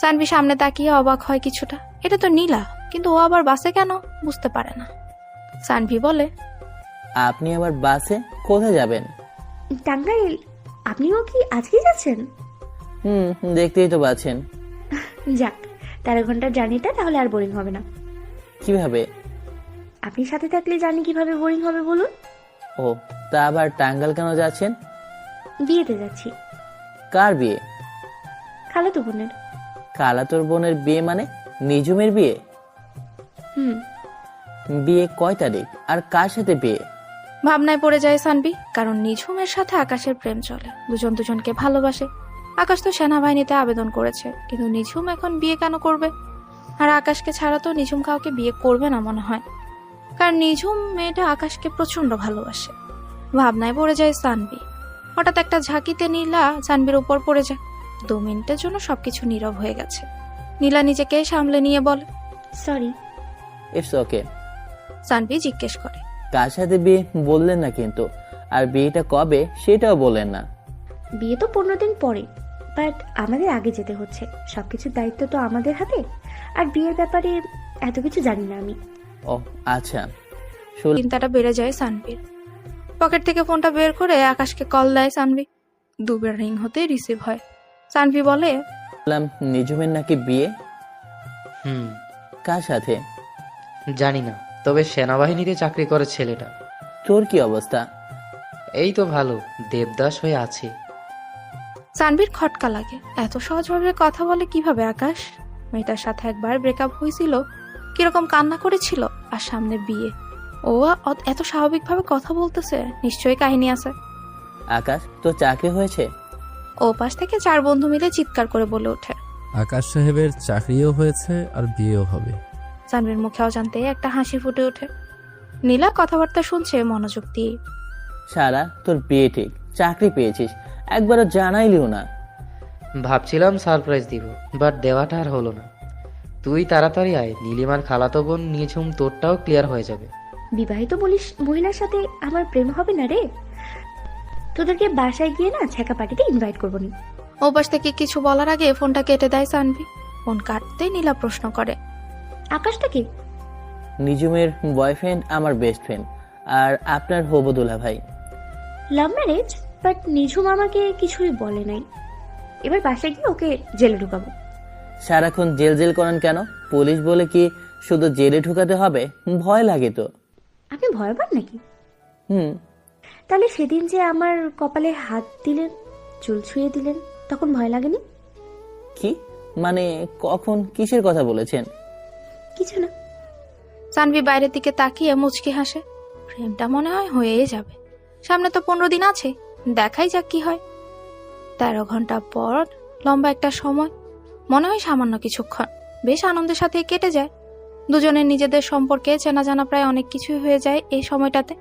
সানভি সামনে তাকিয়ে অবাক হয় কিছুটা। এটা তো নীলা, কিন্তু ও আবার বাসে কেন বুঝতে পারে না। সানভি বলে, আপনি আবার বাসে কোথায় যাবেন? টাঙ্গাইল। আপনিও কি আজকে যাচ্ছেন? দেখতেই তো পাচ্ছেন। যাক, 13 ঘন্টার জার্নিটা তাহলে আর বোরিং হবে না। কিভাবে? আপনি সাথে থাকলে জার্নি কিভাবে বোরিং হবে বলুন? ও, তা আবার টাঙ্গাইল কেন যাচ্ছেন? বিয়েতে যাচ্ছি। কার বিয়ে? খালাতো বোনের। খালাতোর বোনের বিয়ে মানে নিজুমের বিয়ে? বিয়ে কয় তারিখ আর কার সাথে বিয়ে? ভাবনায় পড়ে যায় সানভি। কারণ নিঝুমের সাথে আকাশের প্রেম চলে, দুজন দুজনকে ভালোবাসে। আকাশ তো সেনাবাহিনীতে আবেদন করেছে, কিন্তু নিঝুম এখন বিয়ে কেন করবে? আর আকাশকে ছাড়া তো নিঝুম কাউকে বিয়ে করবে না মনে হয়, কারণ নিঝুম মেয়েটা আকাশকে প্রচন্ড ভালোবাসে। ভাবনায় পড়ে যায় সানভি। হঠাৎ একটা ঝাঁকিতে নীলা সানভির উপর পড়ে যায়। 2 মিনিটের জন্য সবকিছু নীরব হয়ে গেছে। নীলা নিজেকে সামলে নিয়ে বলে, সরি। It's okay. সানভি জিজ্ঞেস করে, কার সাথে বিয়ে বললেন না কিন্তু, আর বিয়েটা কবে সেটাও বললেন না। বিয়ে তো 15 দিন পরে, বাট আমাদের আগে যেতে হচ্ছে। সবকিছুর দায়িত্ব তো আমাদের হাতে। আর বিয়ের ব্যাপারে এত কিছু জানি না আমি। ও আচ্ছা। চিন্তাটা বেড়ে যায় সানভির। পকেট থেকে ফোনটা বের করে আকাশকে কল দেয় সানভি। 2 বার রিং হতে রিসিভ হয়। সানভি বলে, বললাম নিজুমের নাকি বিয়ে। হুম, কার সাথে? জানি না, তবে সেনাবাহিনীতে চাকরি করে ছেলেটা। তোর কি অবস্থা? এই তো ভালো, দেবদাস হয়ে আছে। সানভির খটকা লাগে। এত সহজভাবে কথা বলে কিভাবে আকাশ? মেয়েটার সাথে একবার ব্রেকআপ হয়েছিল, কিরকম কান্না করেছিল, আর সামনে বিয়ে। ও এত স্বাভাবিকভাবে কথা বলতেছে, নিশ্চয়ই কাহিনী আছে। আকাশ, তোর চাকরি হয়েছে? ও পাশ থেকে 4 বন্ধু মিলে চিৎকার করে বলে ওঠে। আকাশ সাহেবের চাকরিও হয়েছে আর বিয়েও হবে। সানভীর মুখে অজান্তে একটা হাসি ফুটে ওঠে। নীলা কথাবার্তা শুনছে মনোযোগ দিয়ে। সারা, তোর বিয়ে ঠিক, চাকরি পেয়েছিস, একবারও জানাইলিও না। ভাবছিলাম সারপ্রাইজ দিব, বাট দেওয়াটা আর হলো না। তুই তাড়াতাড়ি আয়, নীলিমার খালাতো বোন নিঝুম তোরটাও ক্লিয়ার হয়ে যাবে। বিবাহিত মহিলার সাথে আমার প্রেম হবে না রে। তোদেরকে বাসায় গিয়ে না ছ্যাঁকা পার্টিতে ইনভাইট করবো নি। ওপাশ থেকে কিছু বলার আগে ফোনটা কেটে দেয় সানভি। ফোন কাটতেই নীলা প্রশ্ন করে, আকাশটা কি? নিজুমের বয়ফ্রেন্ড, আমার বেস্ট ফ্রেন্ড, আর আপনার হবু দুলা ভাই। লাভ ম্যারেজ, বাট নিঝুম আমাকে কিছুই বলে নাই। এবার বাসায় গিয়ে ওকে জেলে ঢুকাবো। সারাক্ষণ জেল জেল করেন কেন? পুলিশ বলে কি শুধু জেলে ঢুকাতে হবে? ভয় লাগে তো। আপনি ভয় পান নাকি? হুম। তাহলে সেদিন যে আমার কপালে হাত দিলেন, চুল ছুঁয়ে দিলেন, তখন ভয় লাগেনি? কি মানে, কখন, কিসের কথা বলেছেন? কিছু না। সানভি বাইরের দিকে তাকিয়ে মুচকি হাসে। প্রেমটা মনে হয় হয়েই যাবে। সামনে তো 15 দিন আছে, দেখাই যাক কি হয়। 13 ঘন্টা পর লম্বা একটা সময়, মনে হয় সামান্য কিছুক্ষণ, বেশ আনন্দের সাথে কেটে যায়। দুজনের নিজেদের সম্পর্কে চেনা জানা প্রায় অনেক কিছুই হয়ে যায় এই সময়টাতে।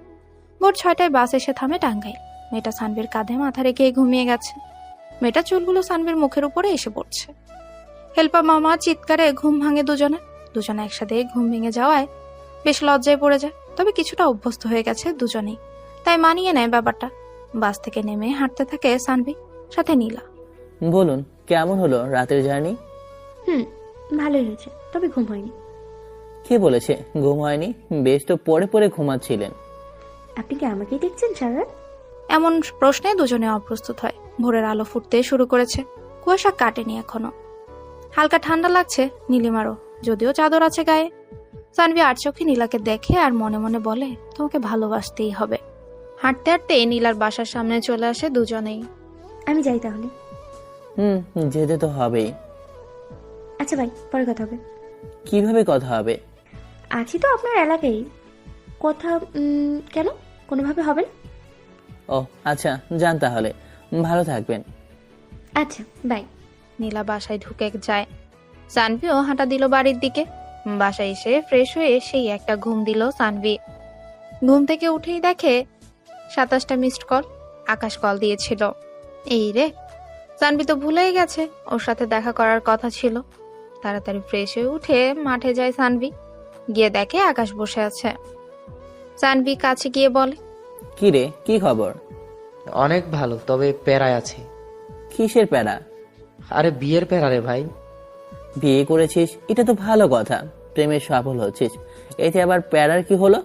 ভোর 6টায় বাস এসে থামে টাঙ্গাইল। মেয়েটা সানভীর কাঁধে মাথা রেখে ঘুমিয়ে গেছে। মেয়েটা চুলগুলো সানভীর মুখের উপরে এসে পড়ছে। হেল্পার মামা চিৎকারে ঘুম ভাঙে দুজনে একসাথে ঘুম ভেঙে যাওয়ায় বেশ লজ্জায় পড়ে যায়। তবে কিছুটা অভ্যস্ত হয়ে গেছে দুজনেই, তাই মানিয়ে নেয় ব্যাপারটা। বাস থেকে নেমে হাঁটতে থাকে সানভি, সাথে নীলা। বলুন, কেমন হলো রাতের জার্নি? ভালোই হয়েছে, তবে ঘুম হয়নি। কে বলেছে ঘুম হয়নি? বেশ তো পড়ে পড়ে ঘুমাচ্ছিলেন। আপনি কি আমাকেই দেখছেন সারা রাত? এমন প্রশ্নে দুজনে অপ্রস্তুত হয়। ভোরের আলো ফুটতে শুরু করেছে, কুয়াশা কাটেনি এখনো। হালকা ঠান্ডা লাগছে নীলিমারও, যদিও চাদর আছে গায়ে। সানভি আর চোখে নীলাকে দেখে আর মনে মনে বলে, তোমাকে ভালোবাসতেই হবে। হাঁটতে হাঁটতে নীলার বাসার সামনে চলে আসে দুজনেই। আমি যাই তাহলে। যেতে তো হবেই। আচ্ছা ভাই, পরে কথা হবে। কিভাবে কথা হবে? আছি তো আপনার এলাকায়। কথা কেন, কোনোভাবে হবে না? ও আচ্ছা, যান তাহলে, ভালো থাকবেন। আচ্ছা বাই। নীলা বাসায় ঢুকে যায়। সানভিও হাঁটা দিল বাড়ির দিকে। বাসায় এসে ফ্রেশ হয়ে সেই একটা ঘুম দিল সানভি। ঘুম থেকে উঠেই দেখে 27টা মিসড কল। আকাশ কল দিয়েছিল। এই রে, সানভি তো ভুলেই গেছে ওর সাথে দেখা করার কথা ছিল। তাড়াতাড়ি ফ্রেশ হয়ে উঠে মাঠে যায় সানভি। গিয়ে দেখে আকাশ বসে আছে। সানভি কাছে গিয়ে বলে, কি রে, কি খবর? অনেক ভালো, তবে প্যারায় আছে। কিসের প্যারা? আরে বিয়ের প্যারা রে ভাই। বিয়ে করেছিস, এটা তো ভালো কথা। প্রেমে সফল হচ্ছিস, এতে আবার প্যারার কি হলো?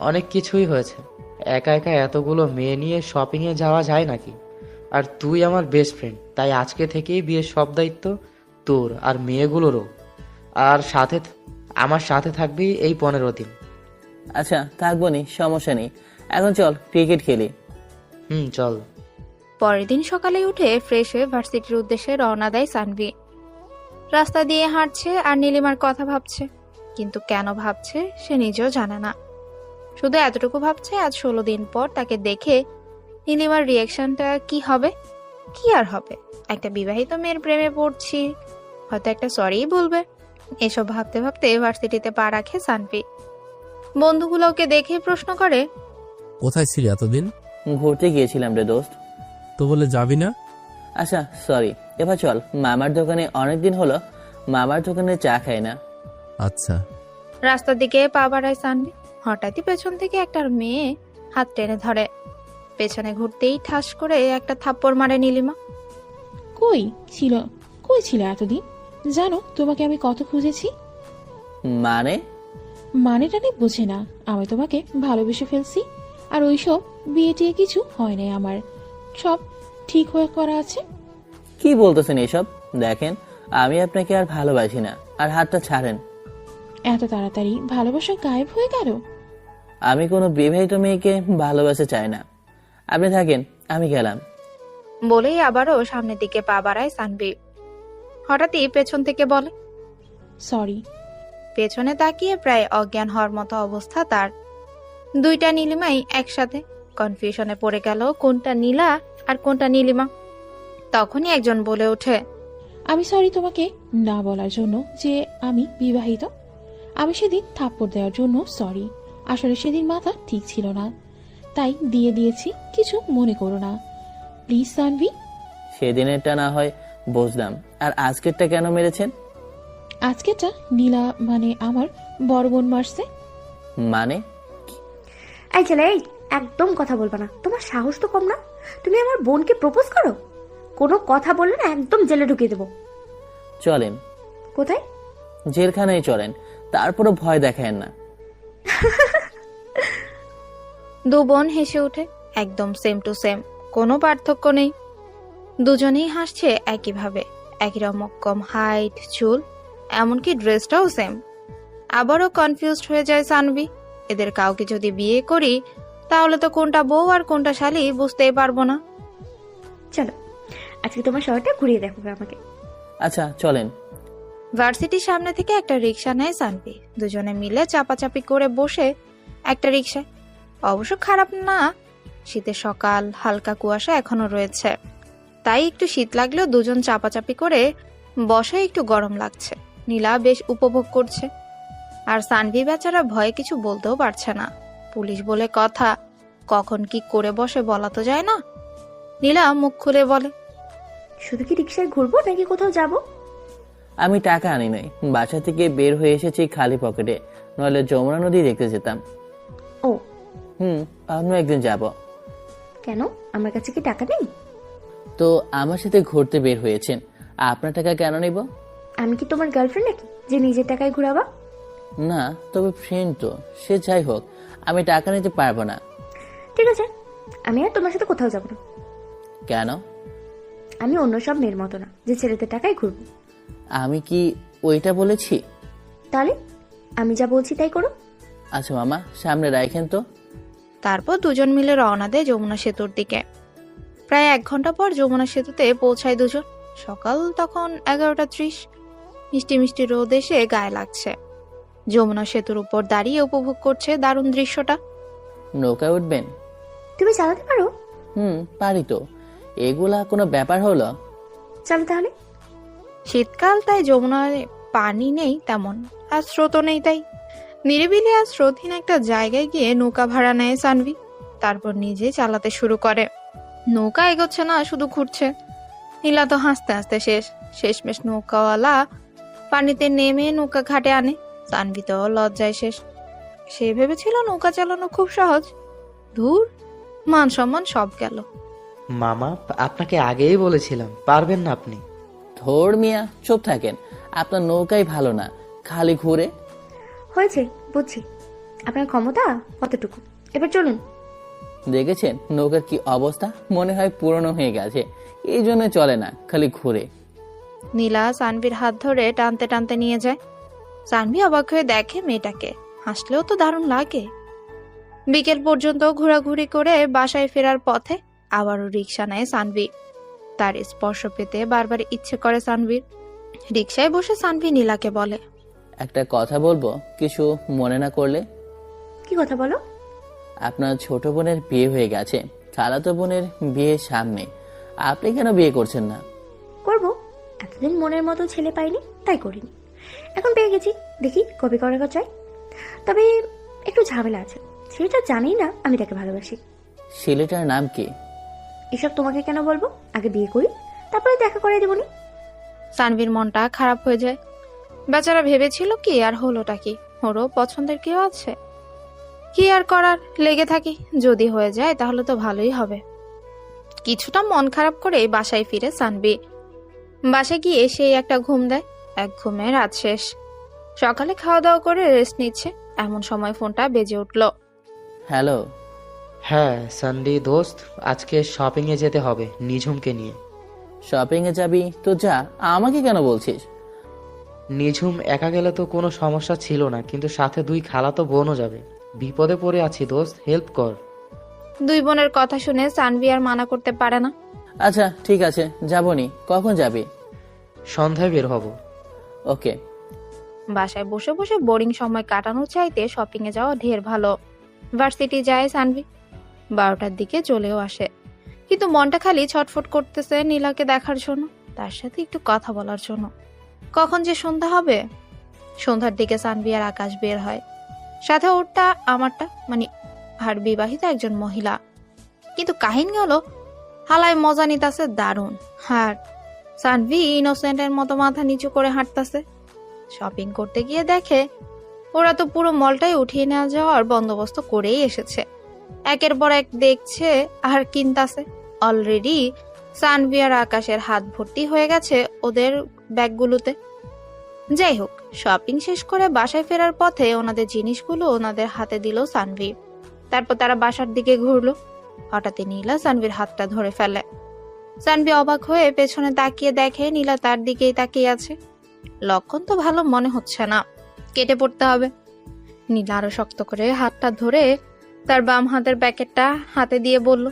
অনেক কিছুই হয়েছে। একা একা এতগুলো মেয়ে নিয়ে শপিং এ যাওয়া যায় নাকি? আর তুই আমার বেস্ট ফ্রেন্ড, তাই আজকে থেকেই বিয়ের সব দায়িত্ব তোর আর মেয়েগুলোরও। আর আমার সাথে থাকবি এই 15 দিন। আচ্ছা থাকবো নি, সমস্যা নেই। এখন চল ক্রিকেট খেলি। চল। পরের দিন সকালে উঠে ফ্রেশ হয়ে ভার্সিটির উদ্দেশ্যে রওনা দেয় সানভি। রাস্তা দিয়ে হাঁটছে আর নীলিমার কথা ভাবছে, কিন্তু কেন ভাবছে সে নিজেও জানে না। শুধু এতটুকু ভাবছে, আজ 16 দিন পর তাকে দেখে নীলিমার রিয়াকশনটা কি হবে। কি আর হবে, একটা বিবাহিত মেয়ের প্রেমে পড়ছি, হয়তো একটা সরিই বলবে। এসব ভাবতে ভাবতে ভার্সিটিতে পা রাখে সানভি। বন্ধুগুলো ওকে দেখে প্রশ্ন করে, কোথায় ছিলি এতদিন? ঘুরতে গিয়েছিলাম রে দোস্ত। তো বলে যাবি না? আচ্ছা সরি, এবার চল মামার দোকানে, অনেকদিন হলো মামার দোকানে চা খাই না। আচ্ছা। রাস্তার দিকে পা বাড়ায় সানভি। হঠাৎই পেছন থেকে একটা মেয়ে হাত টেনে ধরে। পেছনে ঘুরতেই ঠাস করে একটা থাপ্পড় মারে নীলিমা। কই ছিল এতদিন? জানো তোমাকে আমি কত খুঁজেছি। মানে? মানেটা নেই বোঝে না, আমি তোমাকে ভালোবেসে ফেলছি। আর ওইসব বিয়ে টিয়ে কিছু হয় নাই আমার, সব ঠিক হয়ে করা আছে। কি বলতেছেন এসব? দেখেন, আমি আপনাকে আর ভালোবাসি না, আর হাতটা ছাড়েন। এত তাড়াতাড়ি ভালোবাসা গায়েব হয়ে গেল? আমি কোনো বিবাহিত মেয়েকে ভালোবাসতে চাই না। আপনি থাকেন, আমি গেলাম। বলেই আবারও সামনের দিকে পা বাড়ায় সানভি। হঠাৎই পেছন থেকে বলে, সরি। পেছনে তাকিয়ে প্রায় অজ্ঞান হওয়ার মতো অবস্থা তার। দুইটা নীলিমাই একসাথে। কনফিউশনে পড়ে গেল কোনটা নীলা আর কোনটা নীলিমা। তখনই একজন বলে ওঠে, আমি সরি তোমাকে না বলার জন্য যে আমি বিবাহিত। আমি সেদিন থাপ্পড় দেওয়ার জন্য সরি। আসলে সেদিন মাথা ঠিক ছিল না, তাই দিয়ে দিয়েছি, কিছু মনে করো না প্লিজ সানভি। সেদিনেরটা না হয় বুঝলাম, আর আজকেরটা কেন মেরেছেন? আজকেরটা নীলা মানে আমার বড় বোন মারছে। মানে? এই ছেলে, এই একদম কথা বলবা না। তোমার সাহস তো কম না, তুমি আমার বোনকে প্রপোজ করো? কোনো কথা বললে না একদম জেলে ঢুকিয়ে দেবো। চলেন। কোথায়? জেলখানায় চলেন, তারপরও ভয় দেখায়েন না। দু বোন হেসে ওঠে, একদম সেম টু সেম, কোনো পার্থক্য নেই। দুজনেই হাসছে একইভাবে, একই রকম হাইট, চুল, এমনকি ড্রেসটাও সেম। আবারও কনফিউজড হয়ে যায় সানভি। এদের কাউকে যদি বিয়ে করি তাহলে তো কোনটা বউ আর কোনটা শালি বুঝতেই পারবো না। চলো, আজকে তোমার শহরটা ঘুরিয়ে দেখাবে আমাকে। আচ্ছা চলেন। ভার্সিটির সামনে থেকে একটা রিক্সা নেয় সানভি। দুজনে মিলে চাপাচাপি করে বসে একটা রিক্সায়। অবশ্য খারাপ না, শীতের সকাল, হালকা কুয়াশা এখনো রয়েছে, তাই একটু শীত লাগলেও দুজন চাপাচাপি করে বসায় একটু গরম লাগছে। নীলা বেশ উপভোগ করছে, আর সানভি বেচারা ভয়ে কিছু বলতেও পারছে না। পুলিশ বলে কথা, কখন কি করে বসে বলা তো যায় না। নীলা মুখ খুলে বলে, শুধু কি রিক্সায় ঘুরবো নাকি কোথাও যাব? আমি টাকা আনি নাই, বাসা থেকে বের হয়ে এসেছি খালি পকেটে, নইলে যমুনা নদী দেখতে যেতাম। ও অন্য একদিন যাব। কেন, আমার কাছে কি টাকা নেই? তো আমার সাথে ঘুরতে বের হয়েছেন, আপনার টাকা কেন নেব? আমি কি তোমার গার্লফ্রেন্ড নাকি যে নিজের টাকায় ঘুরাবা? না, তবে ফ্রেন্ড তো, সে যাই হোক, আমি টাকা নিতে পারবো না। ঠিক আছে, আমি আর তোমার সাথে কোথাও যাব না। কেন? আমি অন্য সব মেয়ের মতো না যে ছেলেদের টাকায় ঘুরবো। আমি কি ওইটা বলেছি? তাহলে আমি যা বলছি তাই করো। আচ্ছা মামা, সামনে রাখেন তো। তারপর দুজন মিলে রওনা দেয় যমুনা সেতুর দিকে। প্রায় 1 ঘন্টা পর যমুনা সেতুতে পৌঁছায় দুজন। সকাল তখন 11:30। মিষ্টি মিষ্টি রোদ এসে গায়ে লাগছে। যমুনা সেতুর উপর দাঁড়িয়ে উপভোগ করছে দারুণ দৃশ্যটা। নৌকায় উঠবেন? তুমি চালাতে পারো? পারি তো, এগুলা কোনো ব্যাপার হলো? চলো তাহলে। শীতকাল, তাই যমুনায় পানি নেই তেমন, আর স্রোতও নেই, তাই নিরিবিলি আর স্রোতহীন একটা জায়গায় গিয়ে নৌকা ভাড়া নেয় সানভি। তারপর নিজে চালাতে শুরু করে। নৌকা এগোচ্ছে না, শুধু ঘুরছে। নীলা তো হাসতে হাসতে শেষমেশ নৌকাওয়ালা পানিতে নেমে নৌকা ঘাটে আনে। সানভি তো লজ্জায় শেষ। সে ভেবেছিল নৌকা চালানো খুব সহজ। ধুর, মান সম্মান সব গেল। মামা, আপনাকে আগেই বলেছিলাম পারবেন না আপনি। ধর মিয়া, চুপ থাকেন, আপনার নৌকাই ভালো না, খালি ঘুরে। হয়েছে, বুঝছি আপনার ক্ষমতা কতটুকু। এবার চলুন। দেখেছেন নৌকার কি অবস্থা? মনে হয় পুরনো হয়ে গেছে, এই জন্য চলে না, খালি ঘুরে। নীলা সানভির হাত ধরে টানতে টানতে নিয়ে যায়। সানভি অবাক হয়ে দেখে মেয়েটাকে, হাসলেও তো দারুণ লাগে। বিকেল পর্যন্ত ঘোরাঘুরি করে বাসায় ফেরার পথে আবারও রিক্সা নেয় সানভি। তার স্পর্শ পেতে বারবার ইচ্ছে করে সানভির। রিক্সায় বসে সানভি নীলাকে বলে, একটা কথা বলবো, কিছু মনে না করলে? কি কথা বলো? আপনার ছোট বোনের বিয়ে হয়ে গেছে, খালাতো বোনের বিয়ে সামনে, আপনি কেন বিয়ে করছেন না? করব, এতদিন মনের মতো ছেলে পাইনি তাই করিনি। এখন পেয়ে গেছি, দেখি কবে করার চাই। তবে একটু ঝামেলা আছে, ছেলেটা জানেই না আমি তাকে ভালোবাসি। ছেলেটার নাম কি? এসব তোমাকে কেন বলবো, আগে বিয়ে করি তারপরে দেখা করে দেবনি। সানভির মনটা খারাপ হয়ে যায়। বেচারা ভেবেছিল কি আর হলোটা কি, ওরও পছন্দের কেউ আছে। কি আর করার, লেগে থাকি, যদি হয়ে যায় তাহলে তো ভালোই হবে। কিছুটা মন খারাপ করে বাসায় ফিরে সানভি। বাসায় গিয়ে সেই একটা ঘুম দেয়। এক ঘুমে রাত শেষ। সকালে খাওয়া দাওয়া করে রেস্ট নিচ্ছে, এমন সময় ফোনটা বেজে উঠল। হ্যালো। হ্যাঁ সানডি দোস্ত, আজকে শপিং এ যেতে হবে নিঝুমকে নিয়ে। শপিং এ যাবি তো যা, আমাকে কেন বলছিস? নিঝুম একা গেলে তো কোনো সমস্যা ছিল না, কিন্তু সাথে 2 খালাতো বোনও যাবে। বিপদে পড়ে আছি দোস্ত, হেল্প কর। 2 বোনের কথা শুনে সানভি আর মানা করতে পারে না। আচ্ছা ঠিক আছে, যাবনি। কখন যাবি? সন্ধ্যায় বের হব। ওকে। বাসায় বসে বসে বোরিং সময় কাটানোর চাইতে শপিং এ যাওয়া ঢের ভালো। ভার্সিটি যায় সানভি, 12টার দিকে চলেও আসে। কিন্তু মনটা খালি ছটফট করতেছে নীলাকে দেখার জন্য। তার সাথে একটু কথা বলার জন্য। কখন যে সন্ধ্যা হবে। সন্ধ্যার দিকে সানভি আর আকাশ বের হয়, সাথে ওরটা আমারটা, মানে আর বিবাহিত একজন মহিলা। কিন্তু কাহিনী হলো হালায় মজা নিতাছে দারুণ, আর সানভি ইনোসেন্টের মতো মাথা নিচু করে হাঁটতাছে। শপিং করতে গিয়ে দেখে ওরা তো পুরো মলটাই উঠিয়ে নেওয়া যাওয়ার বন্দোবস্ত করেই এসেছে। একের পর এক দেখছে আর কিনতাছে। অলরেডি সানভি আর আকাশের হাত ভর্তি হয়ে গেছে ওদের ব্যাগগুলোতে। যাই হোক, শপিং শেষ করে বাসায় ফেরার পথে ওনাদের জিনিসগুলো ওনাদের হাতে দিল সানভি। তারপর তারা বাসার দিকে ঘুরলো। হঠাৎই নীলা সানভির হাতটা ধরে ফেলে। সানভি অবাক হয়ে পেছনে তাকিয়ে দেখে নীলা তার দিকেই তাকিয়ে আছে। লক্ষণ তো ভালো মনে হচ্ছে না, কেটে পড়তে হবে। নীলা আরো শক্ত করে হাতটা ধরে তার বাম হাতের প্যাকেটটা হাতে দিয়ে বলল,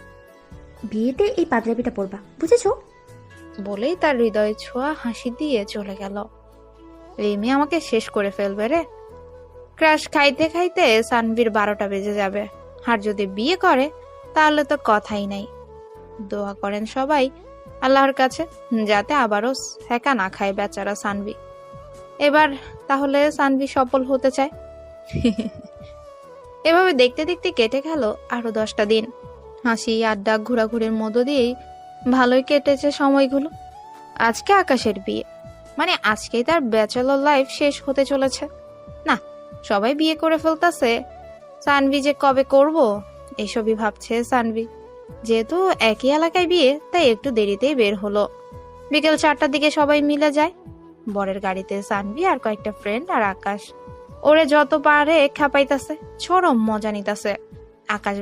বিয়েতে এই পাঞ্জাবিটা পরবা, বুঝেছো? বলেই তার হৃদয়ে ছোঁয়া হাসি দিয়ে চলে গেল। এই মেয়ে আমাকে শেষ করে ফেলবে রে। ক্রাশ খাইতে খাইতে সানভির 12টা বেজে যাবে। আর যদি বিয়ে করে তাহলে তো কথাই নাই। দোয়া করেন সবাই আল্লাহর কাছে যাতে আবারও একা না খায় বেচারা সানভি। এবার তাহলে সানভি সফল হতে চায়। এভাবে দেখতে দেখতে কেটে গেল আরো 10টা দিন। হাসি আড্ডা ঘোরাঘুরির মধ্য দিয়েই ভালোই কেটেছে সময়গুলো। আজকে আকাশের বিয়ে, মানে আজকেই তার ব্যাচেলর লাইফ শেষ হতে চলেছে। না, সবাই বিয়ে করে ফেলতেছে, সানভি যে কবে করব এসবই ভাবছে সানভি। যেহেতু একই এলাকায় বিয়ে, তাই একটু দেরিতেই বের হলো। বিকেল 4টার দিকে সবাই মিলে যায়। বরের গাড়িতে সানভি আর কয়েকটা ফ্রেন্ড আর আকাশ। ওরে যত পারে খাপাইতাছে, চরম মজা নিতাছে। আকাশ